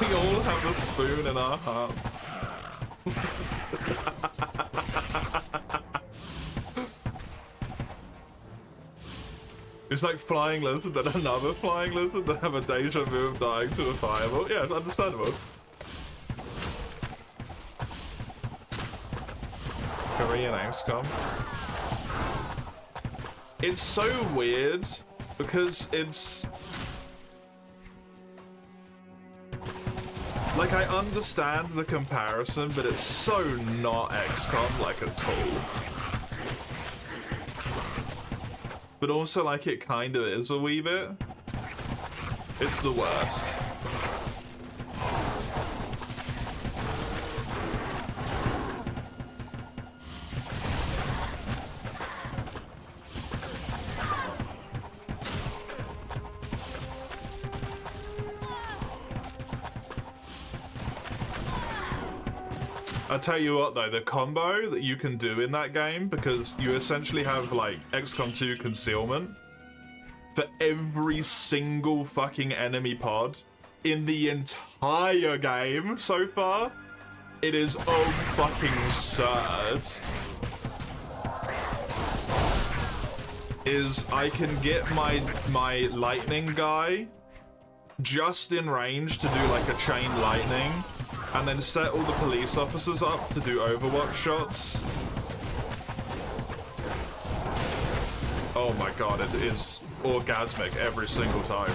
We all have a spoon in our heart. It's like flying lizard, then another flying lizard, then have a deja vu of dying to a fireball. Yeah, it's understandable. Korean XCOM. It's so weird because it's like I understand the comparison, but it's so not XCOM like at all. But also like it kind of is a wee bit. It's the worst. I'll tell you what though, the combo that you can do in that game, because you essentially have like XCOM 2 concealment for every single fucking enemy pod in the entire game so far. It is fucking absurd. Is I can get my lightning guy just in range to do like a chain lightning, and then set all the police officers up to do Overwatch shots. Oh my god, it is orgasmic every single time.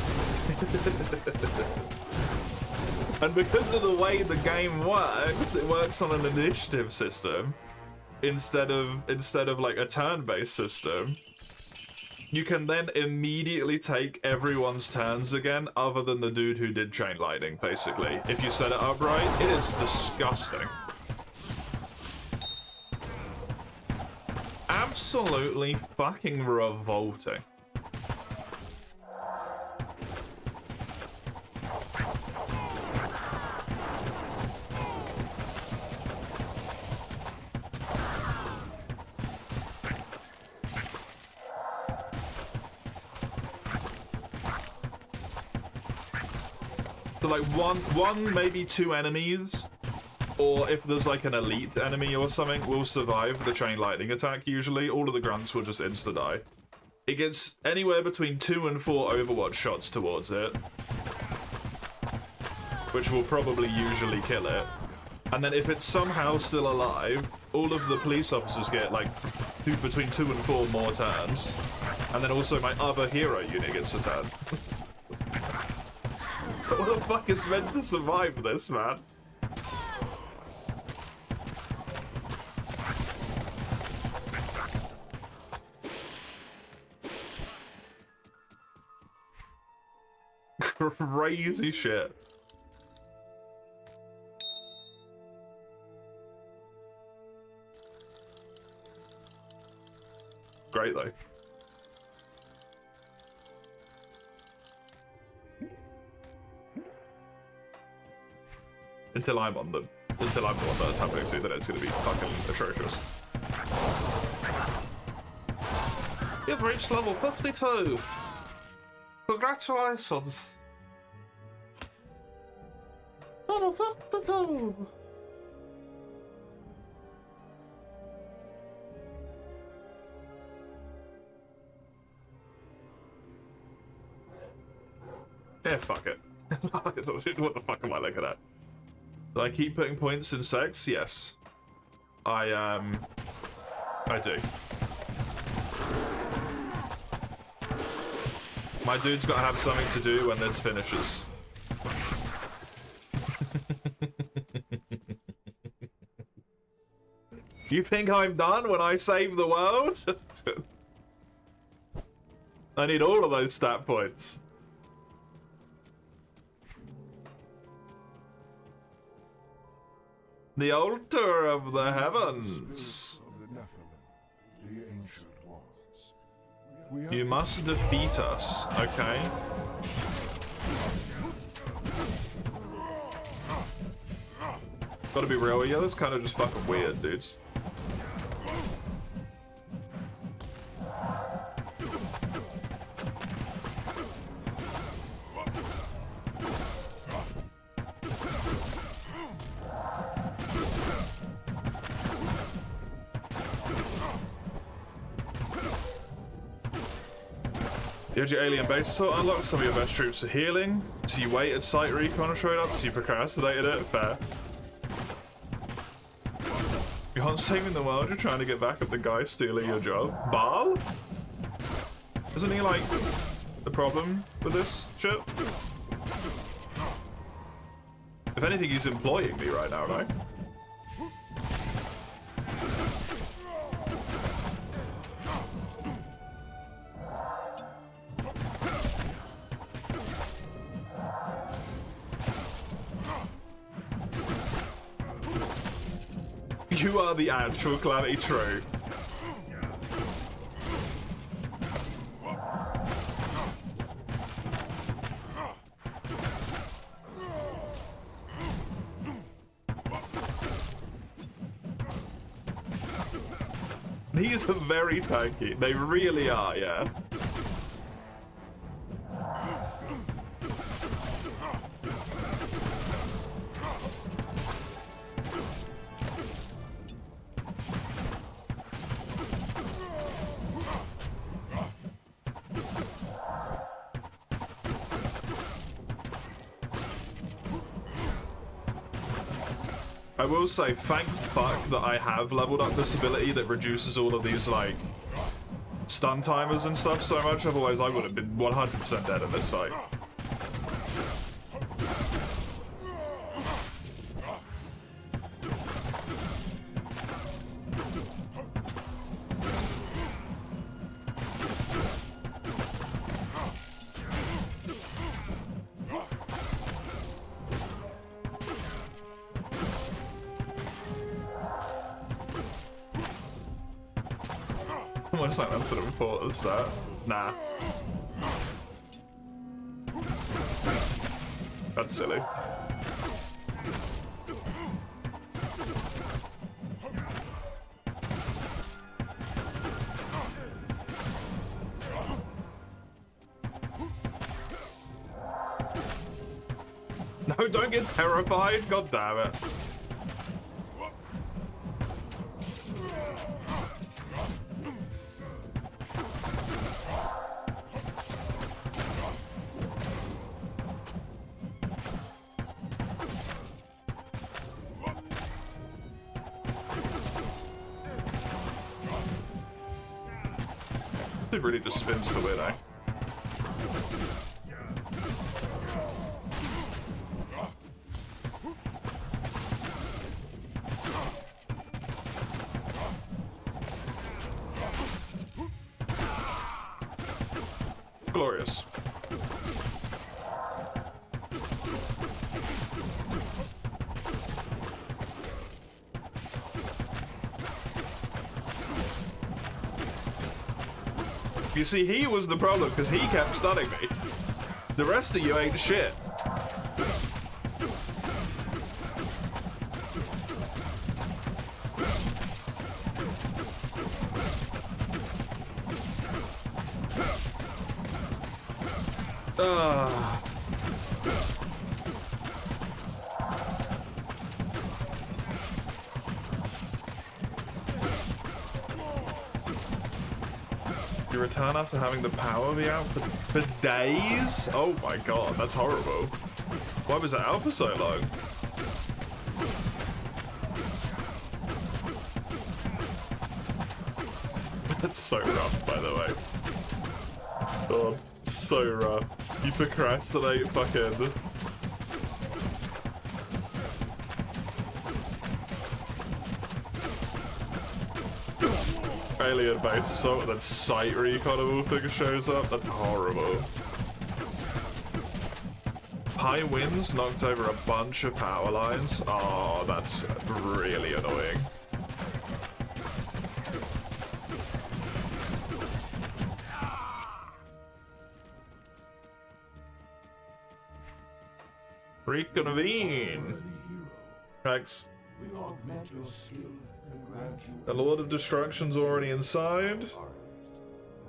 And because of the way the game works, it works on an initiative system instead of like a turn-based system. You can then immediately take everyone's turns again, other than the dude who did chain lightning, basically. If you set it up right, it is disgusting. Absolutely fucking revolting. So like one, maybe two enemies, or if there's like an elite enemy or something, will survive the chain lightning attack usually. All of the grunts will just insta-die. It gets anywhere between 2 and 4 Overwatch shots towards it, which will probably usually kill it. And then if it's somehow still alive, all of the police officers get like between 2 and 4 more turns. And then also my other hero unit gets a turn. What the fuck is meant to survive this, man? Crazy shit. Great though. Until I'm on them. Until I'm the one that's happening to, then it's gonna be fucking atrocious. You've reached level 52! Congratulations! Level 52! Yeah, fuck it. What the fuck am I looking at? Do I keep putting points in sex? Yes. I do. My dude's gotta have something to do when this finishes. You think I'm done when I save the world? I need all of those stat points. The altar of the heavens. You must defeat us, okay? Gotta be real with you, that's kind of just fucking weird, dudes. You had your alien base assault unlocked, some of your best troops are healing, so you waited site recon showed up, so you procrastinated it, fair. You're not saving the world, you're trying to get back at the guy stealing your job. Baal? Isn't he like the problem with this shit? If anything, he's employing me right now, right? You are the actual Calamity True. These are very tanky. They really are, yeah. I will say, thank fuck that I have leveled up this ability that reduces all of these, like, stun timers and stuff so much, otherwise I would have been 100% dead in this fight. Much like that's an important stat. Nah. That's silly. No, don't get terrified. God damn it. It really just spins the widow. Glorious. You see, he was the problem because he kept stunning me. The rest of you ain't shit. You return after having the power be out for days? Oh my god, that's horrible. Why was that alpha so low? That's so rough, by the way. Oh, so rough. You procrastinate fucking... Alien base assault and then sight recon of all figure shows up. That's horrible. High winds knocked over a bunch of power lines. Oh, that's really annoying. Reconvene. Thanks. We augment your skill and grant you The Lord of Destruction's already inside.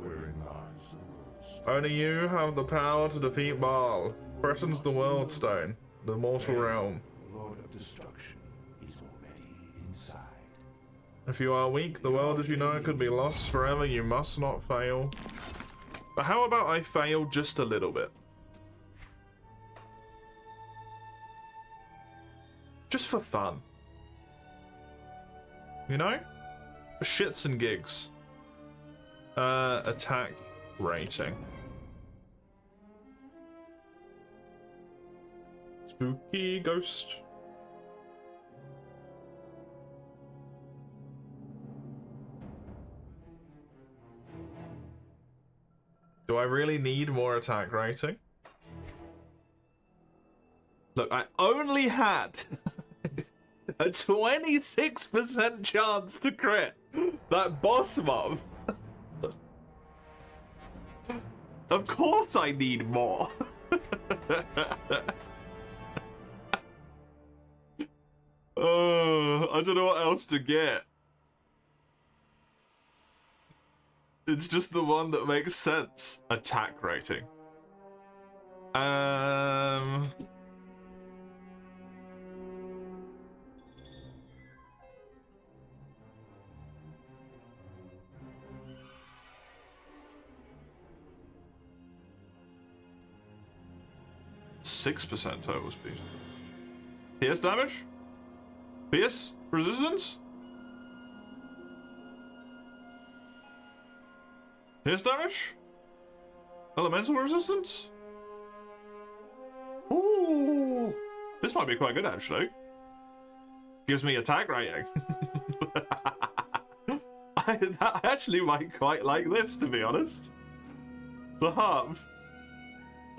wherein lies the world's Only you have the power to defeat Baal. Threatens the World Stone, the mortal realm. The Lord of Destruction is already inside. If you are weak, the world as you know it could be lost forever. You must not fail. But how about I fail just a little bit? Just for fun. You know? For shits and gigs. Attack rating. Spooky ghost. Do I really need more attack rating? Look, I only had a 26% chance to crit that boss mob. Of course I need more. I don't know what else to get. It's just the one that makes sense. Attack rating. 6% total speed. PS damage? PS resistance? PS damage? Elemental resistance? Ooh, this might be quite good actually. Gives me attack rating. I actually might quite like this, to be honest. The harp.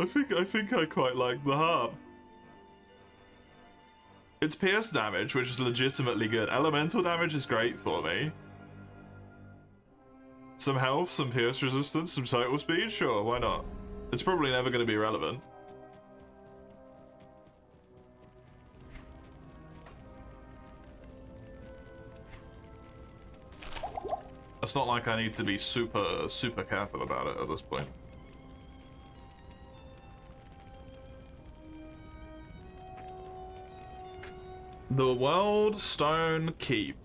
I think I quite like the harp. It's pierce damage, which is legitimately good. Elemental damage is great for me. Some health, some pierce resistance, some total speed? Sure, why not? It's probably never going to be relevant. It's not like I need to be super careful about it at this point. The World Stone Keep,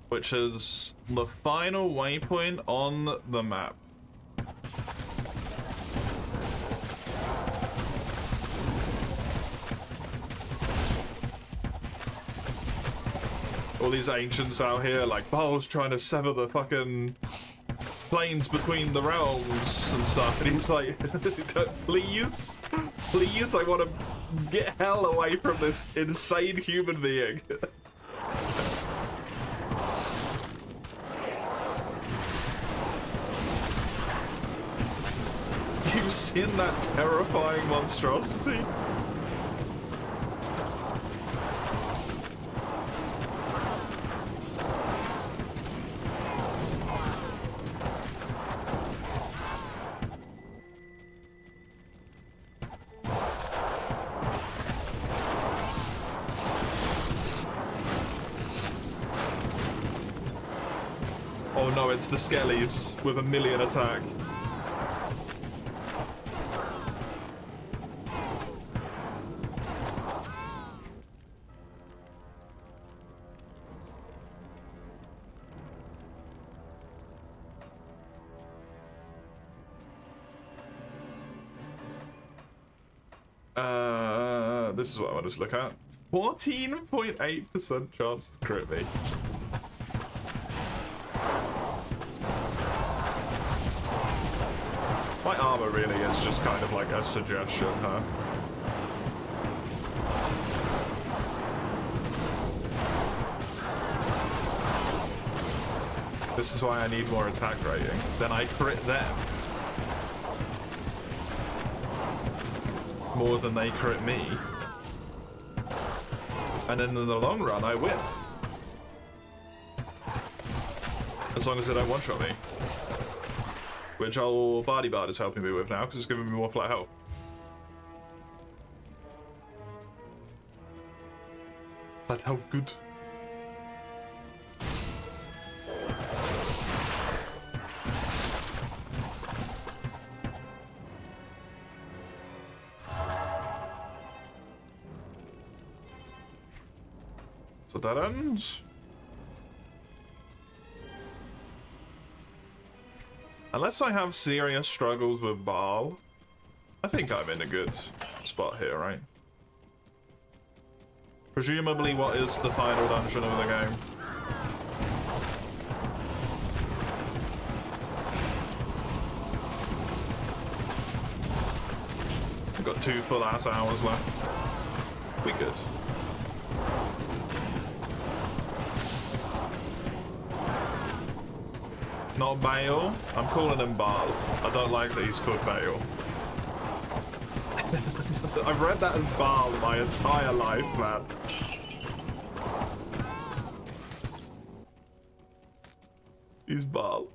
which is the final waypoint on the map. All these ancients out here, like, Baal's trying to sever the fucking planes between the realms and stuff, and he's like, please, please, I want to get hell away from this insane human being. You've seen that terrifying monstrosity? Oh no, it's the Skellies with a million attack. This is what I want to look at. 14.8% chance to crit me. My armor really is just kind of like a suggestion, huh? This is why I need more attack rating. Then I crit them. More than they crit me. And then in the long run, I win. As long as they don't one-shot me. Which our Body Bard is helping me with now, because it's giving me more flat health. Flat health, good. So that ends. Unless I have serious struggles with Baal, I think I'm in a good spot here, right? Presumably, what is the final dungeon of the game? I've got 2 full-ass hours left. We good. Not Bale. I'm calling him Baal. I don't like that he's called Bale. I've read that as Baal my entire life, man. He's Baal.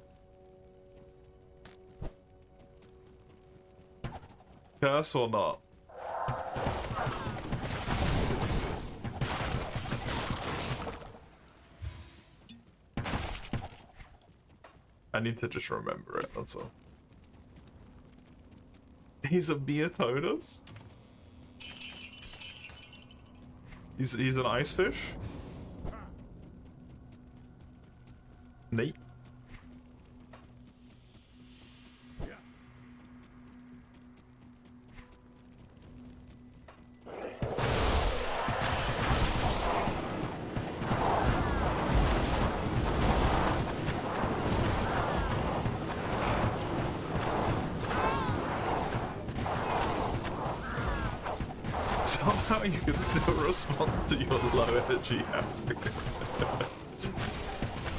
Curse or not? I need to just remember it, that's all. He's a Beatonus? He's an ice fish? Neat. Somehow you can still respond to your low energy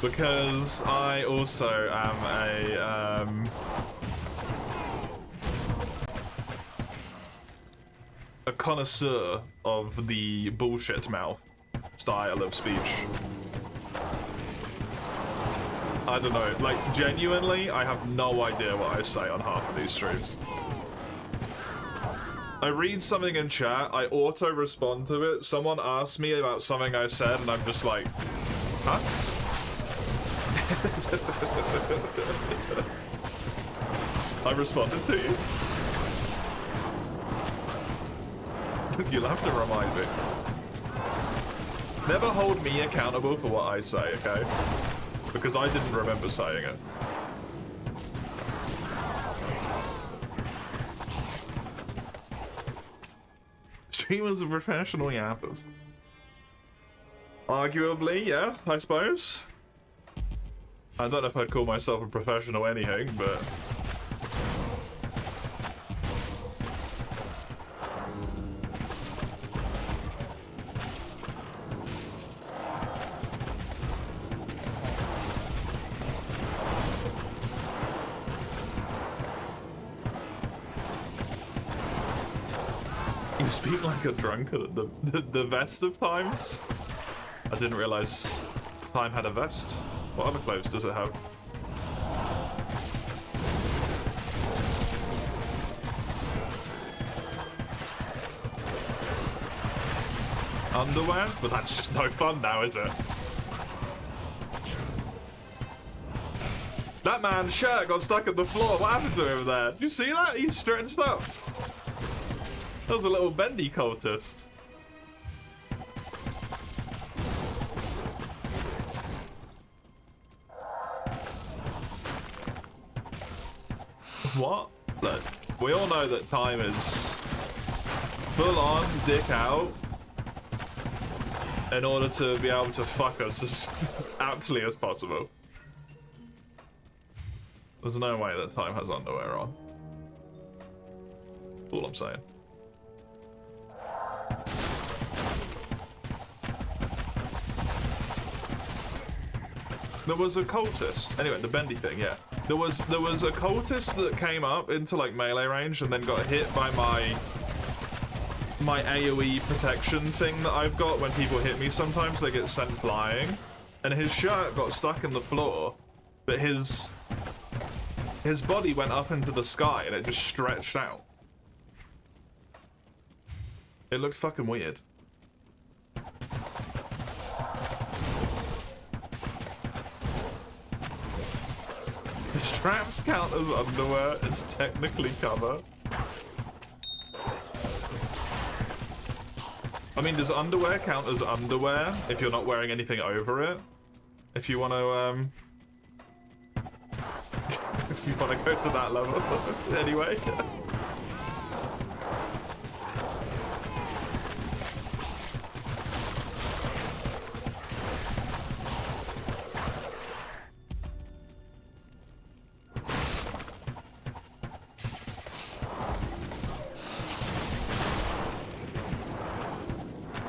because I also am a connoisseur of the bullshit mouth style of speech. I don't know, like genuinely, I have no idea what I say on half of these streams. I read something in chat, I auto-respond to it, someone asks me about something I said, and I'm just like, huh? I responded to you. You'll have to remind me. Never hold me accountable for what I say, okay? Because I didn't remember saying it. Streamers are professional yappers. Arguably, yeah, I suppose. I don't know if I'd call myself a professional anything, but... You speak like a drunkard at the best of times? I didn't realize Time had a vest. What other clothes does it have? Underwear? But that's just no fun now, is it? That man's shirt got stuck at the floor. What happened to him there? Did you see that? He's stretched up. That was a little bendy cultist. What? Look, we all know that Time is full on dick out in order to be able to fuck us as aptly as possible. There's no way that Time has underwear on. That's all I'm saying. There was a cultist. Anyway, the bendy thing, yeah. There was a cultist that came up into like melee range and then got hit by my AoE protection thing that I've got. When people hit me, sometimes they get sent flying, and his shirt got stuck in the floor, but his body went up into the sky and it just stretched out. It looks fucking weird. The straps count as underwear. It's technically cover. I mean, does underwear count as underwear if you're not wearing anything over it? If you want to, if you want to go to that level, anyway.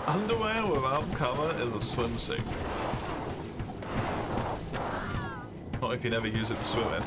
Underwear without cover is a swimsuit. Not if you never use it to swim in.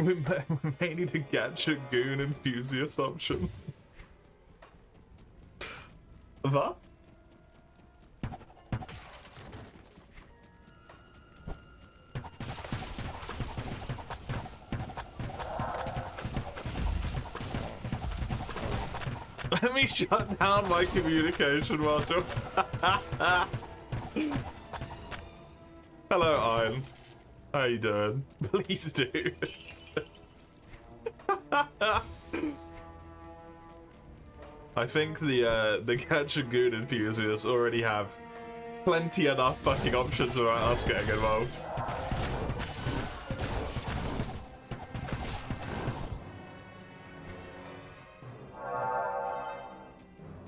We may need a Gacha Goon enthusiast option. What? Let me shut down my communication module. Hello, Iron. How you doing? Please do. I think the Gacha Goon enthusiasts already have plenty enough fucking options without us getting involved.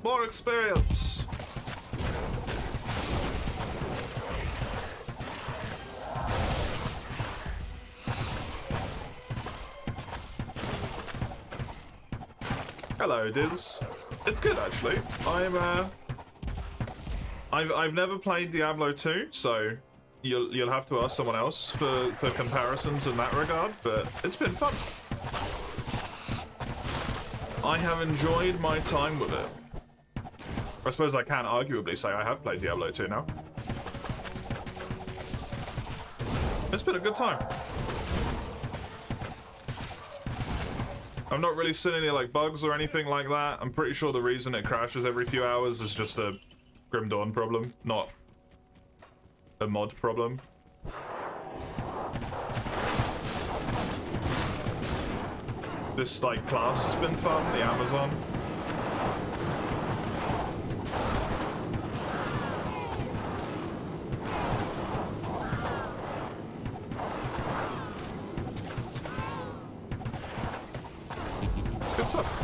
More experience. Hello, Diz. It's good actually. I've never played Diablo 2, so you'll have to ask someone else for comparisons in that regard, but it's been fun. I have enjoyed my time with it. I suppose I can arguably say I have played Diablo 2 now. It's been a good time. I've not really seen any like bugs or anything like that. I'm pretty sure the reason it crashes every few hours is just a Grim Dawn problem, not a mod problem. This like class has been fun, the Amazon. It's good stuff.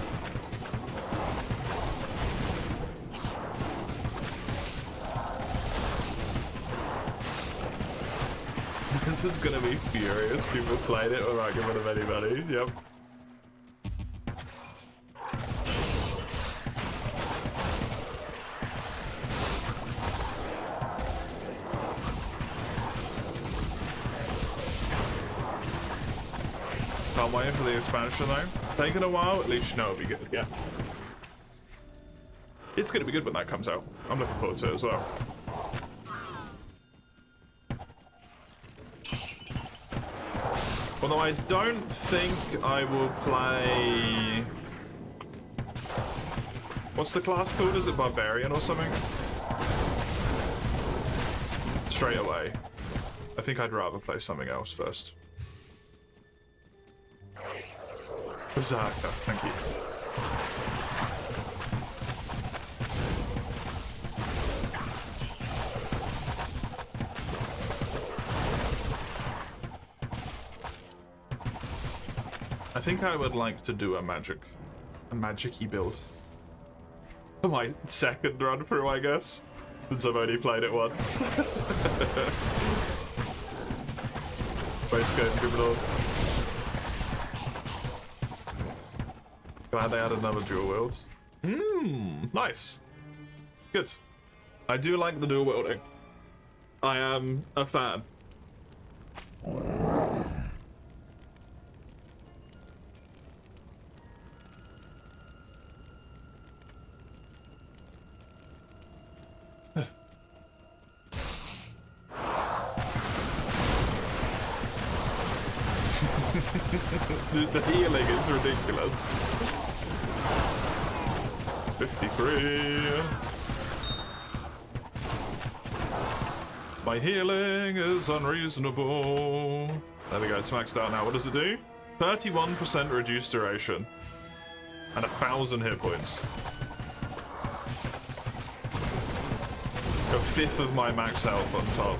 This is gonna be furious. People played it without giving them any money. Yep. Can't wait for the expansion though. Taking a while, at least you know it'll be good. Yeah. It's gonna be good when that comes out. I'm looking forward to it as well. Although I don't think I will play... What's the class called? Is it Barbarian or something? Straight away. I think I'd rather play something else first. Berserker, thank you. I think I would like to do a magic-y build. For my second run through, I guess. Since I've only played it once. Base game, give it on. Glad they had another dual wield. Nice. Good. I do like the dual wielding. I am a fan. The healing is ridiculous. 53. My healing is unreasonable. There we go, it's maxed out now. What does it do? 31% reduced duration. And 1,000 hit points. A fifth of my max health on top.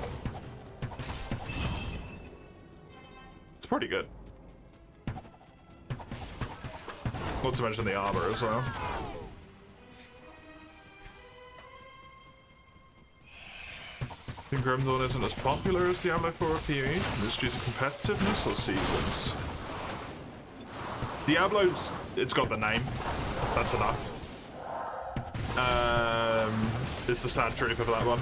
It's pretty good. Not to mention the armor as well. I think Grim Dawn isn't as popular as Diablo 4 PvE. Is this due to competitiveness or seasons? Diablo's, it's got the name. That's enough. It's the sad truth of that one.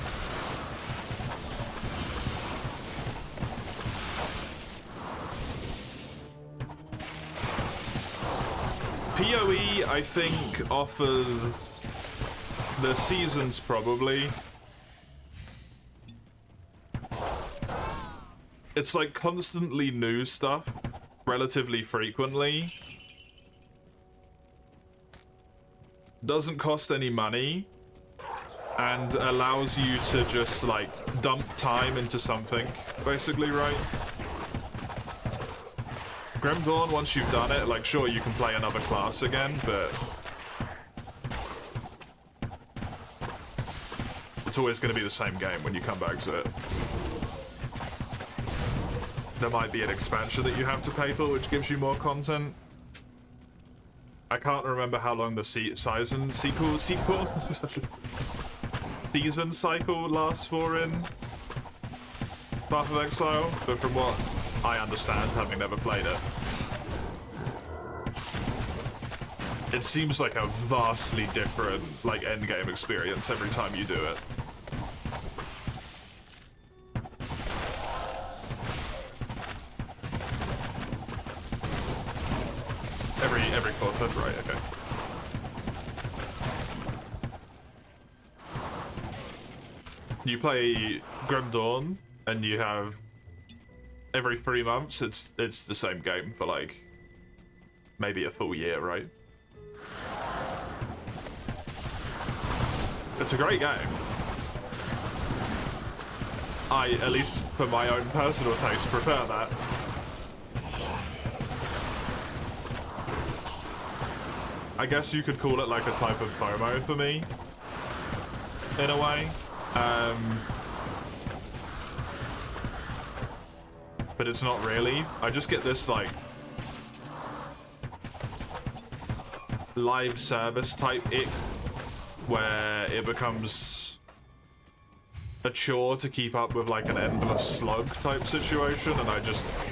PoE, I think, offers the seasons probably. It's like constantly new stuff, relatively frequently. Doesn't cost any money, and allows you to just like dump time into something, basically, right? Grim Dawn, once you've done it, like, sure, you can play another class again, but it's always going to be the same game when you come back to it. There might be an expansion that you have to pay for, which gives you more content. I can't remember how long the season cycle lasts for in Path of Exile, but from what I understand, having never played it, it seems like a vastly different, like, endgame experience every time you do it. Every quarter, right? Okay. You play Grim Dawn, and you have every 3 months, it's the same game for like maybe a full year, right? It's a great game. I, at least for my own personal taste, prefer that. I guess you could call it like a type of FOMO for me, in a way. But it's not really. I just get this like live service type ick where it becomes a chore to keep up with like an endless slug type situation, and I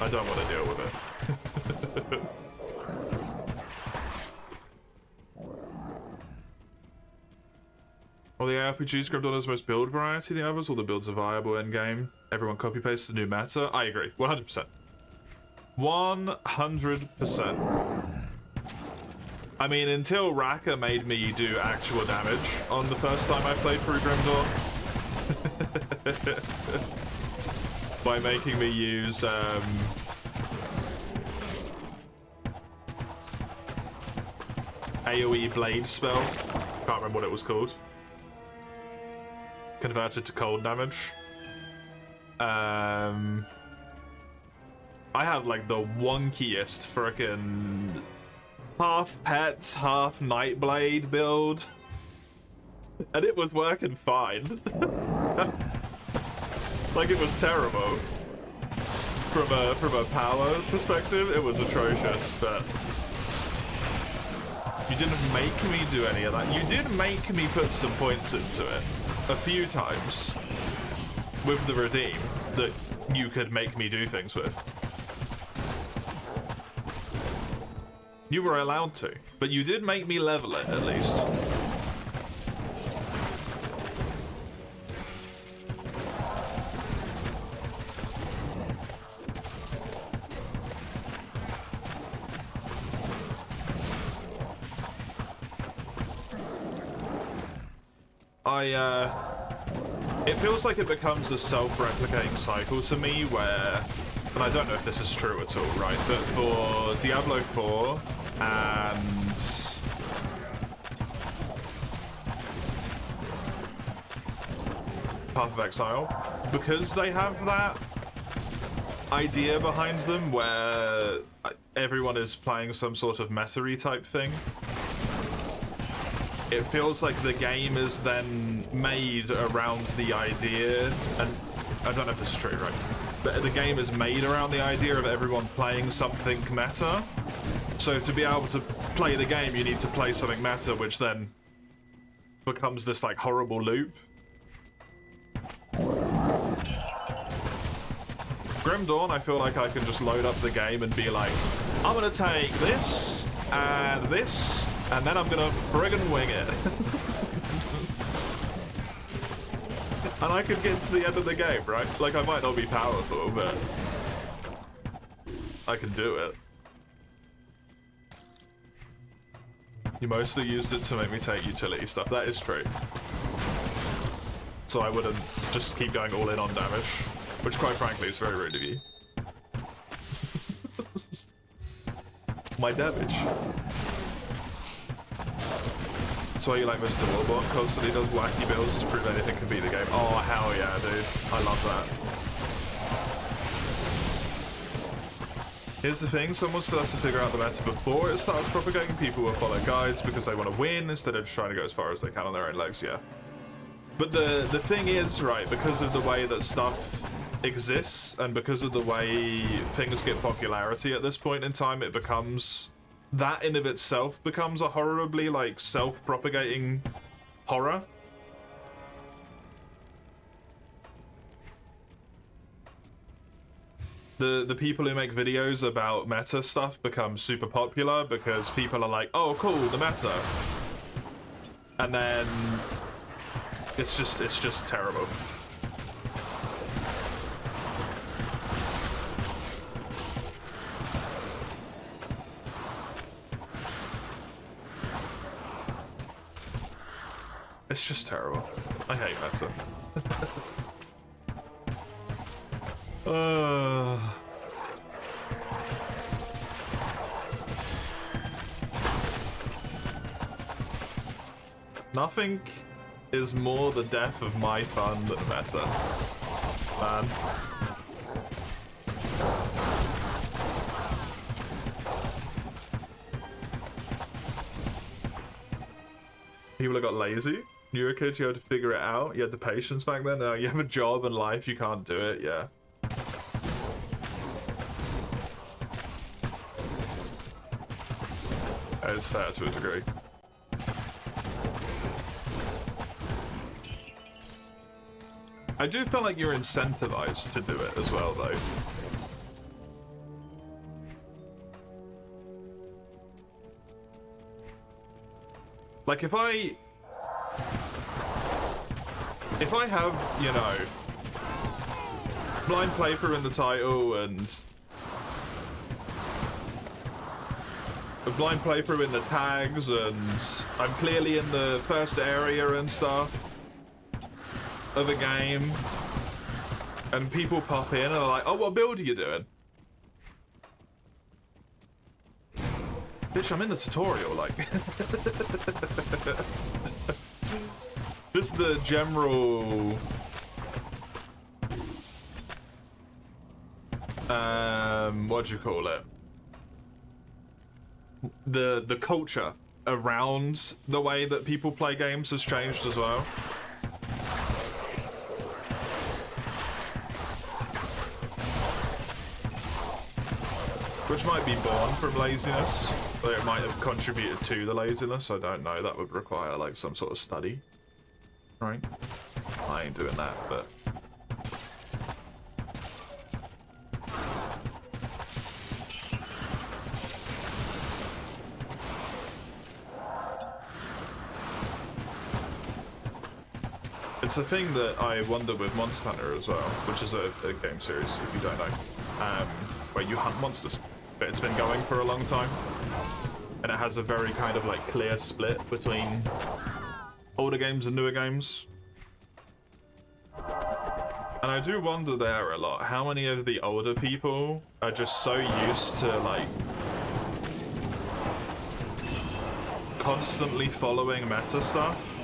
don't want to deal with it. Well, the ARPGs Grim Dawn has most build variety than the others, all the builds are viable endgame. Everyone copy pastes the new meta. I agree. 100%. 100%. I mean, until Raka made me do actual damage on the first time I played through Grim Dawn. By making me use, AoE blade spell. Can't remember what it was called. Converted to cold damage. I had like the wonkiest frickin' half pets, half Nightblade build. And it was working fine. Like, it was terrible. From a power perspective, it was atrocious, but you didn't make me do any of that. You did make me put some points into it a few times with the redeem that you could make me do things with. You were allowed to, but you did make me level it at least. It feels like it becomes a self-replicating cycle to me where, and I don't know if this is true at all, right, but for Diablo 4 and Path of Exile, because they have that idea behind them where everyone is playing some sort of meta-y type thing, it feels like the game is then made around the idea, and I don't know if this is true, right? But the game is made around the idea of everyone playing something meta. So to be able to play the game, you need to play something meta, which then becomes this like horrible loop. Grim Dawn, I feel like I can just load up the game and be like, I'm gonna take this and this, and then I'm gonna friggin' wing it. And I could get to the end of the game, right? Like, I might not be powerful, but I can do it. You mostly used it to make me take utility stuff. That is true. So I wouldn't just keep going all in on damage, which quite frankly is very rude of you. My damage. That's why you like Mr. Warbot, constantly does wacky builds to prove anything can beat the game. Oh, hell yeah, dude. I love that. Here's the thing, someone still has to figure out the meta before it starts propagating. People will follow guides because they want to win instead of just trying to go as far as they can on their own legs, yeah. But the thing is, right, because of the way that stuff exists and because of the way things get popularity at this point in time, it becomes... that in of itself becomes a horribly, like, self-propagating horror. The people who make videos about meta stuff become super popular because people are like, oh, cool, the meta. And then it's just terrible. It's just terrible. I hate meta. Nothing is more the death of my fun than meta. Man. People have got lazy. You were a kid, you had to figure it out. You had the patience back then. Now you have a job and life, you can't do it. Yeah. It's fair to a degree. I do feel like you're incentivized to do it as well, though. Like, if I have, you know, blind playthrough in the title and a blind playthrough in the tags, and I'm clearly in the first area and stuff of a game, and people pop in and are like, oh, what build are you doing? Bitch, I'm in the tutorial, like. Just the general what do you call it? The culture around the way that people play games has changed as well. Which might be born from laziness, but it might have contributed to the laziness. I don't know. That would require like some sort of study, right? I ain't doing that, but. It's a thing that I wonder with Monster Hunter as well, which is a game series, if you don't know, where you hunt monsters. But it's been going for a long time, and it has a very kind of like clear split between older games and newer games. And I do wonder there a lot, how many of the older people are just so used to like constantly following meta stuff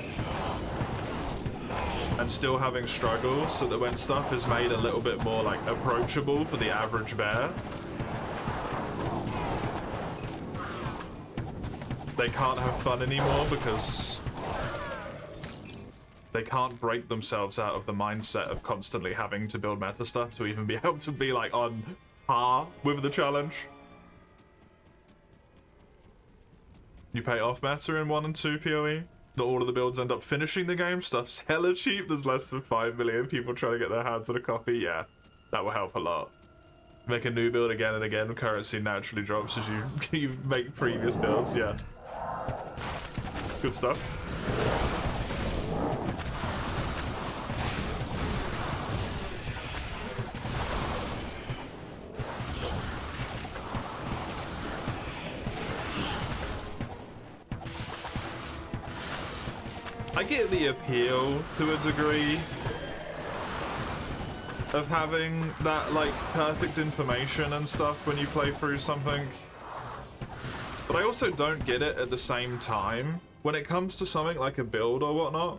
and still having struggles, so that when stuff is made a little bit more like approachable for the average bear, they can't have fun anymore because they can't break themselves out of the mindset of constantly having to build meta stuff to even be able to be like on par with the challenge. You pay off meta in 1 and 2 PoE. Not all of the builds end up finishing the game. Stuff's hella cheap. There's less than 5 million people trying to get their hands on a copy. Yeah, that will help a lot. Make a new build again and again. Currency naturally drops as you make previous builds. Yeah. Good stuff. I get the appeal to a degree of having that like perfect information and stuff when you play through something, but I also don't get it at the same time when it comes to something like a build or whatnot,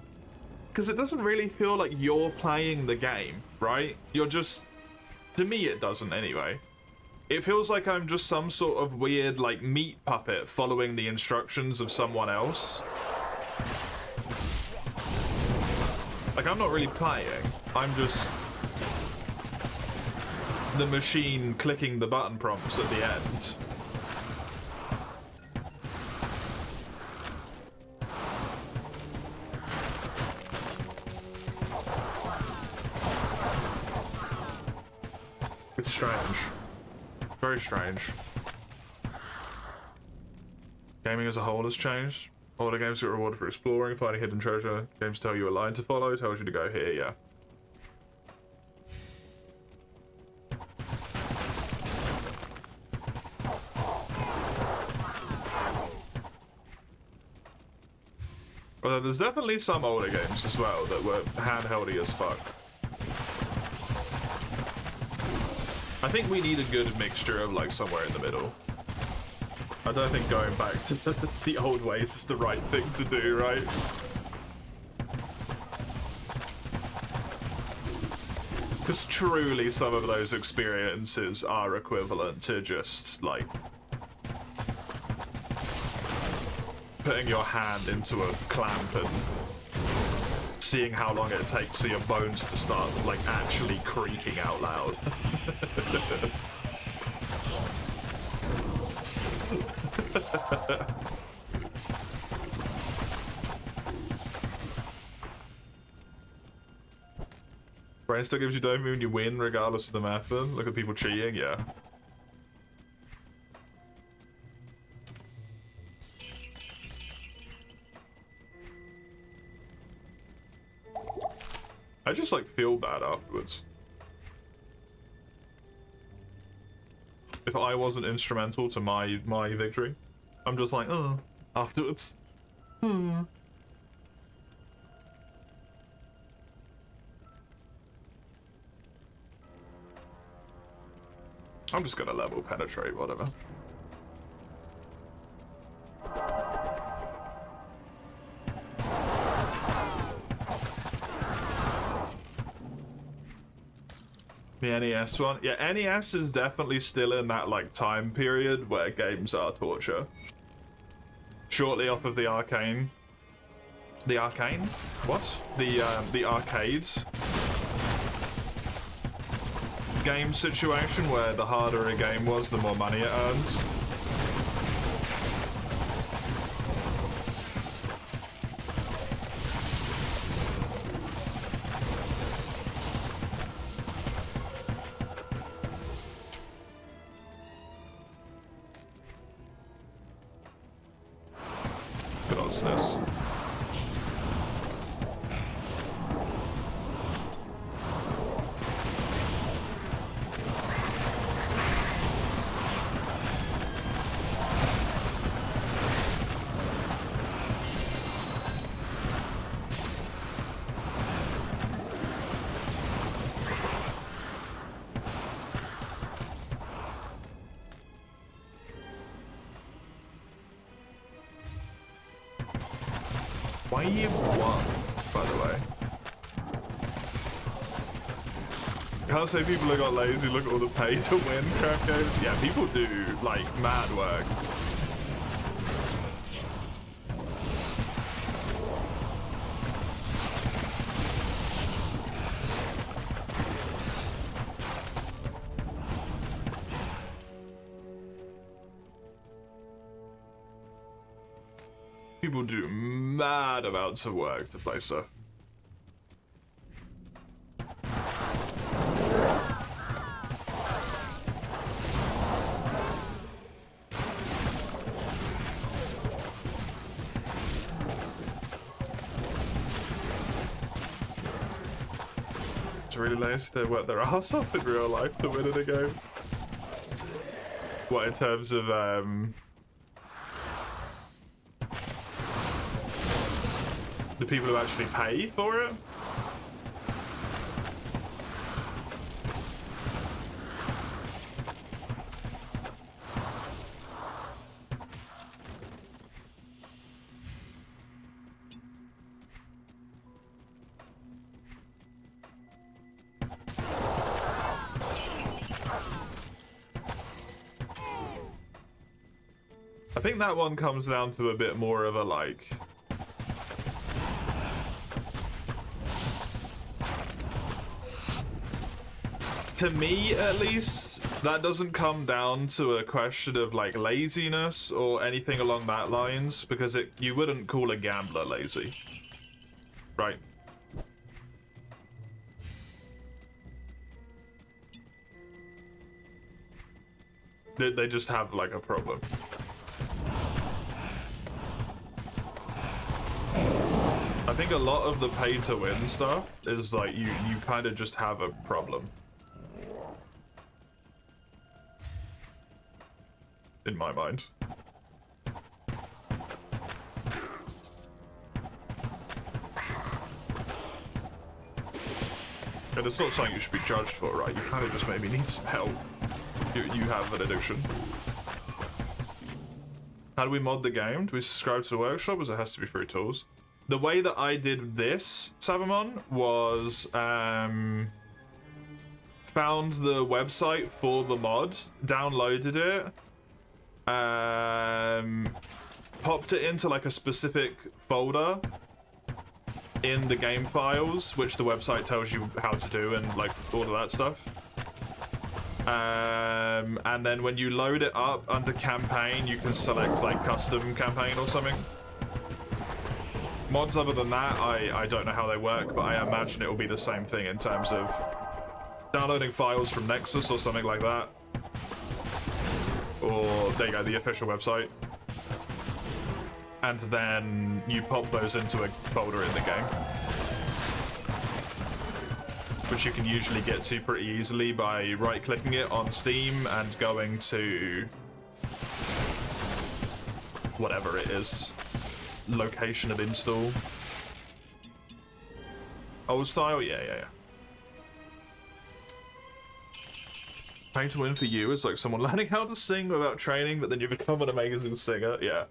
because it doesn't really feel like you're playing the game, right? You're just, to me it doesn't anyway. It feels like I'm just some sort of weird like meat puppet following the instructions of someone else. Like, I'm not really playing, I'm just the machine clicking the button prompts at the end. It's strange. Very strange. Gaming as a whole has changed. Older games get rewarded for exploring, finding hidden treasure. Games tell you a line to follow, tells you to go here, yeah. Although there's definitely some older games as well that were handheldy as fuck. I think we need a good mixture of like somewhere in the middle. I don't think going back to the old ways is the right thing to do, right? Because truly some of those experiences are equivalent to just, like, putting your hand into a clamp and seeing how long it takes for your bones to start, like, actually creaking out loud. Brain still gives you dopamine when you win, regardless of the method. Look at people cheating, yeah. I just, like, feel bad afterwards. If I wasn't instrumental to my victory, I'm just like, oh, afterwards. I'm just gonna level penetrate, whatever. The NES one? Yeah, NES is definitely still in that, like, time period where games are torture. Shortly off of the arcane. The arcane? What? The arcades game situation where the harder a game was, the more money it earned. Good on SNES. Why you won, by the way? Can't say people have got lazy, look at all the pay to win crap games. Yeah, people do, like, mad work. People do mad amounts of work to play stuff. It's really nice they work their ass off in real life to win in a game. What, in terms of the people who actually pay for it? I think that one comes down to a bit more of a, like, to me, at least, that doesn't come down to a question of, like, laziness or anything along that lines, because you wouldn't call a gambler lazy, right? They just have, like, a problem. I think a lot of the pay-to-win stuff is, like, you kind of just have a problem. In my mind. And it's not something you should be judged for, right? You kind of just maybe need some help. You have an addiction. How do we mod the game? Do we subscribe to the workshop, or it has to be through tools? The way that I did this, Savamon, was found the website for the mod, downloaded it, popped it into like a specific folder in the game files, which the website tells you how to do and like all of that stuff. And then when you load it up under campaign, you can select like custom campaign or something. Mods other than that, I don't know how they work, but I imagine it will be the same thing in terms of downloading files from Nexus or something like that. Or, there you go, the official website. And then you pop those into a folder in the game. Which you can usually get to pretty easily by right-clicking it on Steam and going to whatever it is. Location of install. Old style? Yeah. Pay to win for you is like someone learning how to sing without training, but then you become an amazing singer. Yeah.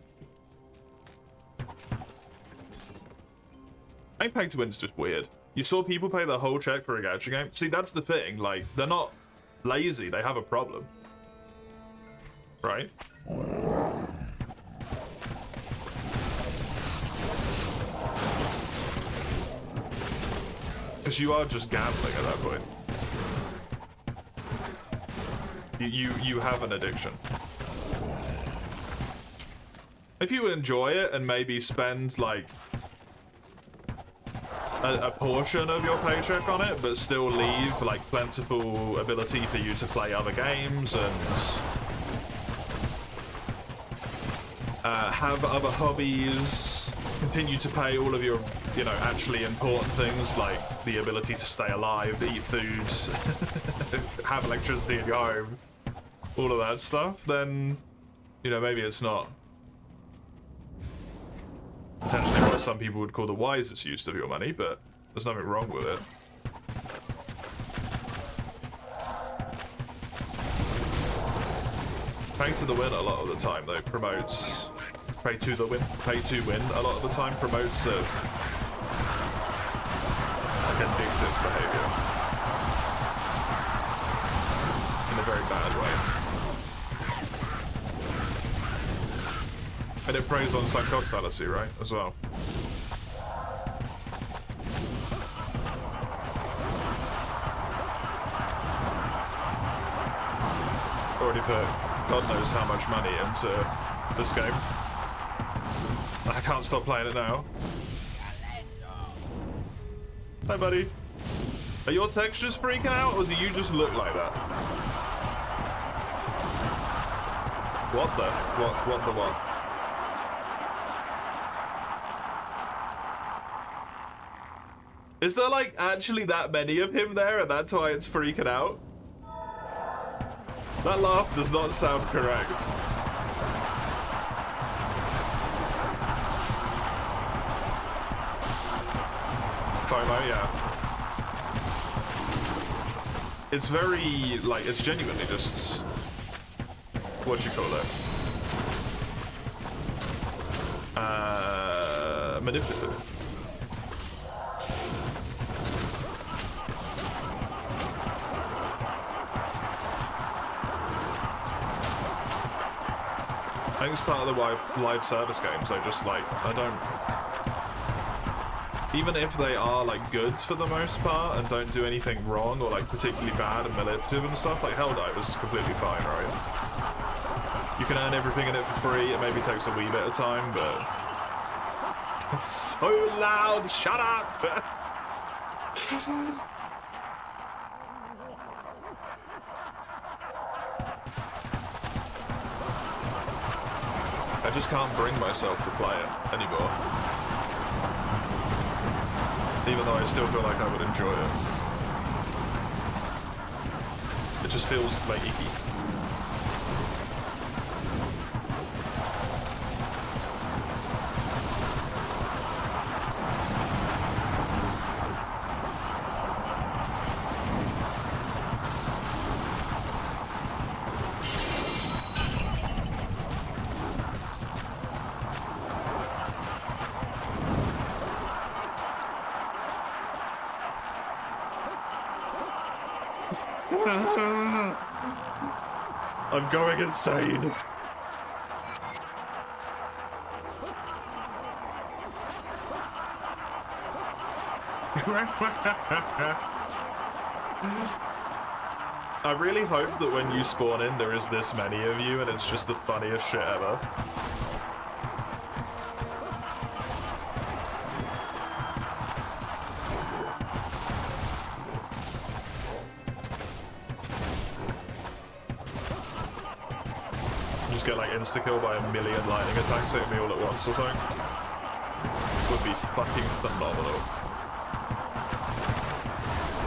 I think pay to win is just weird. You saw people pay the whole check for a gacha game? See, that's the thing. Like, they're not lazy. They have a problem. Right? Because you are just gambling at that point. You have an addiction. If you enjoy it and maybe spend like a portion of your paycheck on it, but still leave like plentiful ability for you to play other games and have other hobbies, continue to pay all of your, you know, actually important things like the ability to stay alive, eat food, have electricity in your home, all of that stuff, then, you know, maybe it's not potentially what some people would call the wisest use of your money, but there's nothing wrong with it. Pay to the win a lot of the time though promotes pay to win a lot of the time promotes like addictive behavior in a very bad way. And it preys on sunk cost fallacy, right, as well. Already put God knows how much money into this game. I can't stop playing it now. Hi, buddy. Are your textures freaking out, or do you just look like that? What the? What the what? Is there, like, actually that many of him there, and that's why it's freaking out? That laugh does not sound correct. FOMO, yeah. It's very, like, it's genuinely just... what do you call it? Manipulative. I think it's part of the live service games. I just like, I don't, even if they are like good for the most part and don't do anything wrong or like particularly bad and manipulative and stuff, like Helldivers is completely fine, right? You can earn everything in it for free. It maybe takes a wee bit of time, but it's so loud. Shut up. I just can't bring myself to play it anymore. Even though I still feel like I would enjoy it. It just feels like icky. I'm going insane. I really hope that when you spawn in, there is this many of you, and it's just the funniest shit ever. Just get like insta-kill by a million lightning attacks hitting me all at once or something. Would be fucking phenomenal.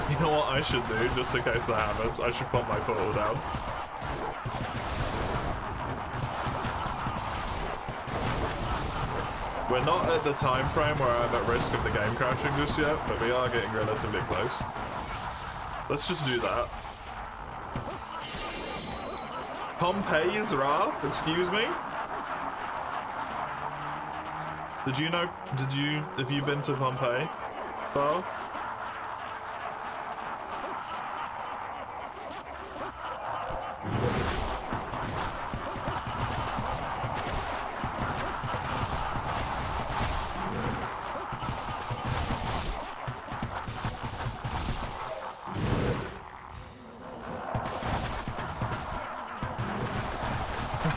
You know what I should do, just in case that happens? I should put my portal down. We're not at the time frame where I'm at risk of the game crashing just yet, but we are getting relatively close. Let's just do that. Pompeii's Wrath? Excuse me? Have you been to Pompeii? Well?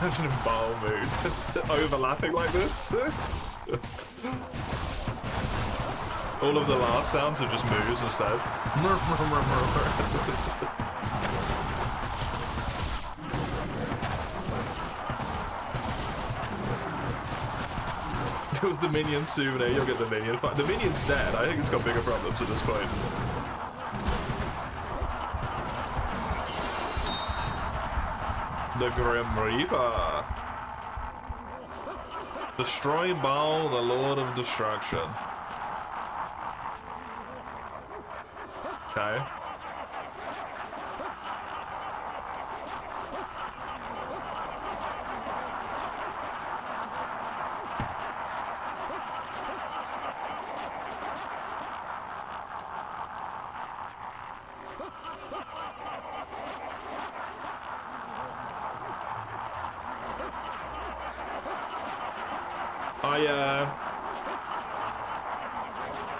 Imagine in Baal mood. Overlapping like this. All of the laugh sounds are just moves instead. It was the minion souvenir, you'll get the minion. The minion's dead. I think it's got bigger problems at this point. The Grim Reaper. Destroy Baal, the Lord of Destruction. Okay.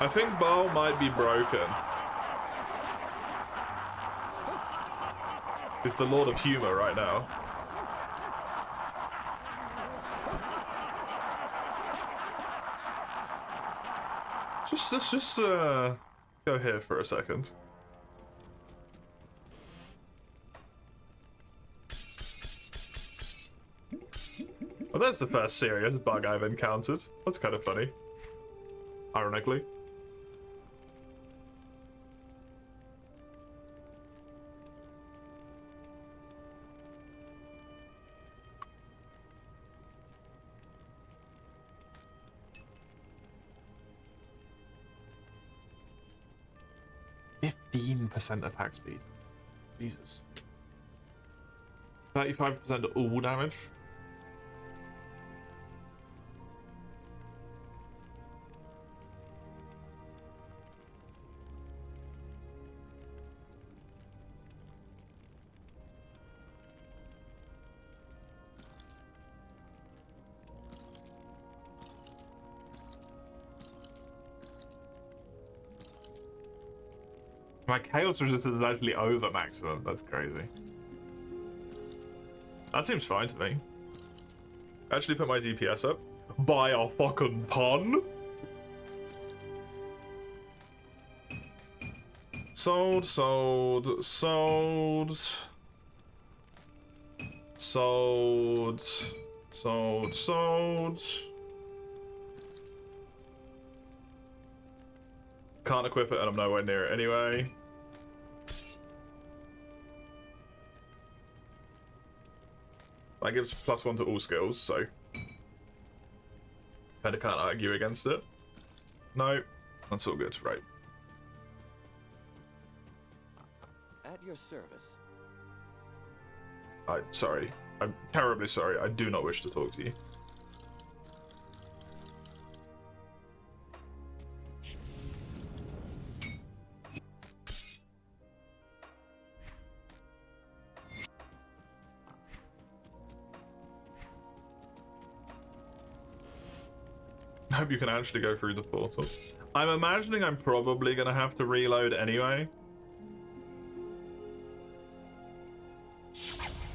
I think Baal might be broken. He's the Lord of Humor right now. Let's just go here for a second. Well, that's the first serious bug I've encountered. That's kind of funny. Ironically. %, attack speed. Jesus. 35% all damage. My chaos resistance is actually over maximum. That's crazy. That seems fine to me. Actually put my DPS up. By a fucking pun. Sold. Can't equip it and I'm nowhere near it anyway. That gives +1 to all skills, so kinda can't argue against it. No, that's all good, right. At your service. Sorry. I'm terribly sorry. I do not wish to talk to you. I hope you can actually go through the portal. I'm imagining I'm probably gonna have to reload anyway.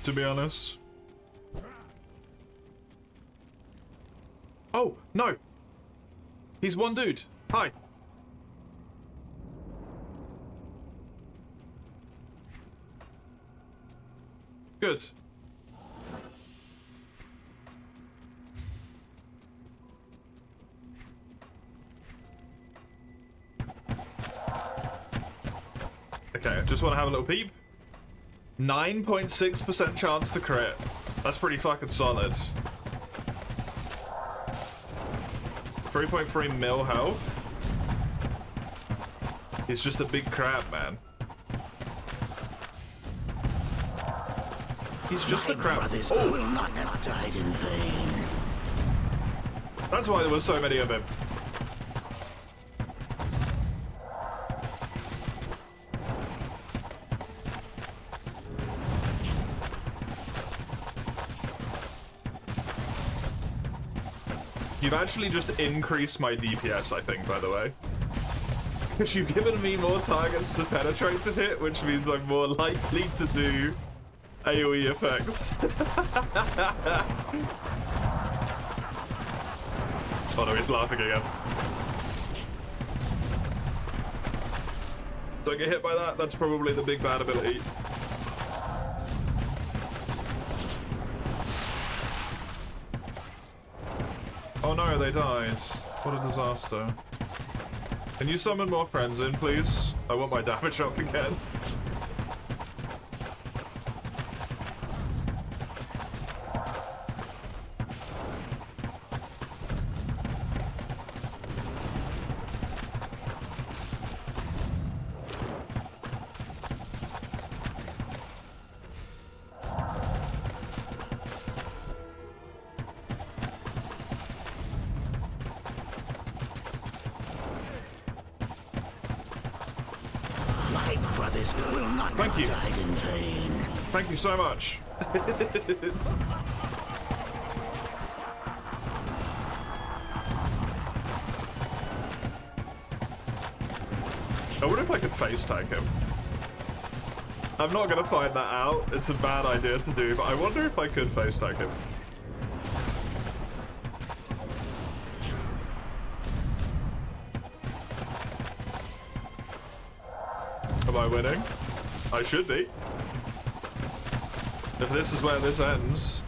To be honest. Oh, no! He's one dude. Hi. Good. Okay, I just want to have a little peep. 9.6% chance to crit. That's pretty fucking solid. 3.3 mil health. He's just a big crab, man. He's just a crab. Oh. Will not have died in vain. That's why there were so many of him. You've actually just increased my DPS, I think, by the way. Because you've given me more targets to penetrate to hit, which means I'm more likely to do AoE effects. Oh no, he's laughing again. Don't get hit by that, that's probably the big bad ability. Oh no, they died. What a disaster. Can you summon more friends in, please? I want my damage up again. Thank you. Died in vain. Thank you so much. I wonder if I could face tag him. I'm not gonna find that out. It's a bad idea to do, but I wonder if I could face tag him. Am I winning? I should be. If this is where this ends.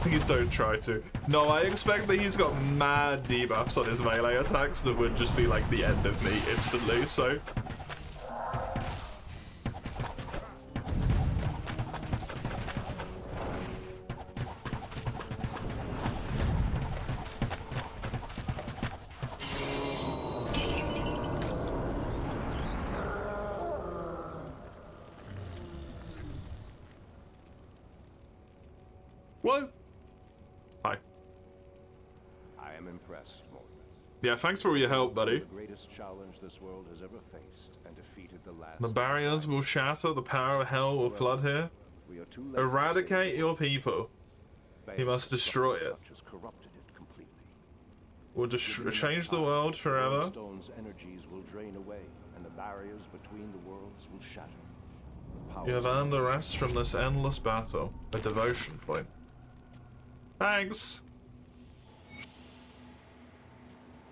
Please don't try to. No, I expect that he's got mad debuffs on his melee attacks that would just be like the end of me instantly, so. What? Hi. I am impressed, Morgan. Yeah, thanks for all your help, buddy. The greatest challenge this world has ever faced, and defeated the last. The barriers will shatter, the power of hell will flood here. We are too late to Eradicate save your people. You must destroy it. Has corrupted it completely. We'll just change the world forever. Stone's energies will drain away, and the barriers between the worlds will shatter. The You have powers of earned a rest from this endless battle. A devotion point. Thanks!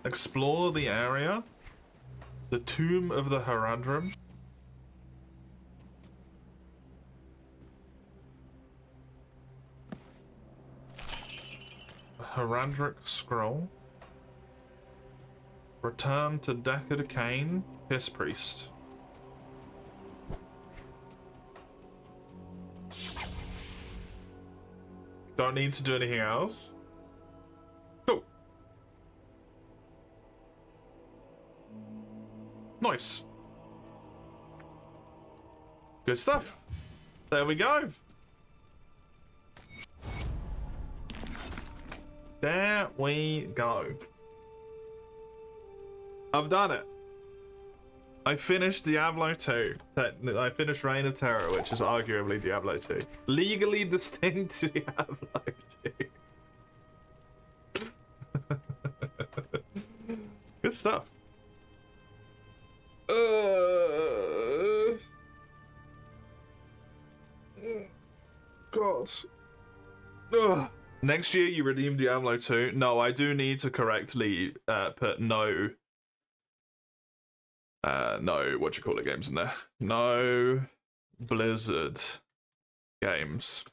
Explore the area. The Tomb of the Haradrim. A Haradric Scroll. Return to Deckard Cain, Piss Priest. Don't need to do anything else. Cool. Nice. Good stuff. There we go. There we go. I've done it. I finished Diablo 2. I finished Reign of Terror, which is arguably Diablo 2. Legally distinct to Diablo 2. Good stuff. God. Ugh. Next year you redeem Diablo 2. No, I do need to correctly put no what you call it games in there. No Blizzard games.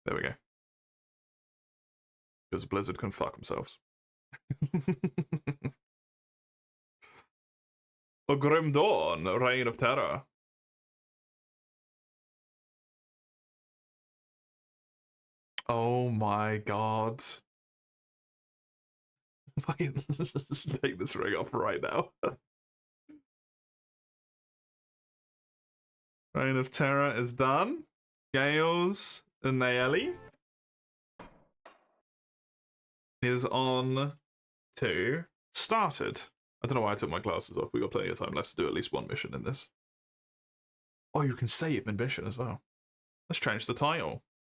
There we go. Because Blizzard can fuck themselves. A Grim Dawn, Reign of Terror. Oh my god. Fucking take this ring off right now. Reign of Terror is done. Gales and Naeli is on to started. I don't know why I took my glasses off. We got plenty of time left to do at least one mission in this. Oh, you can save in mission as well. Let's change the title.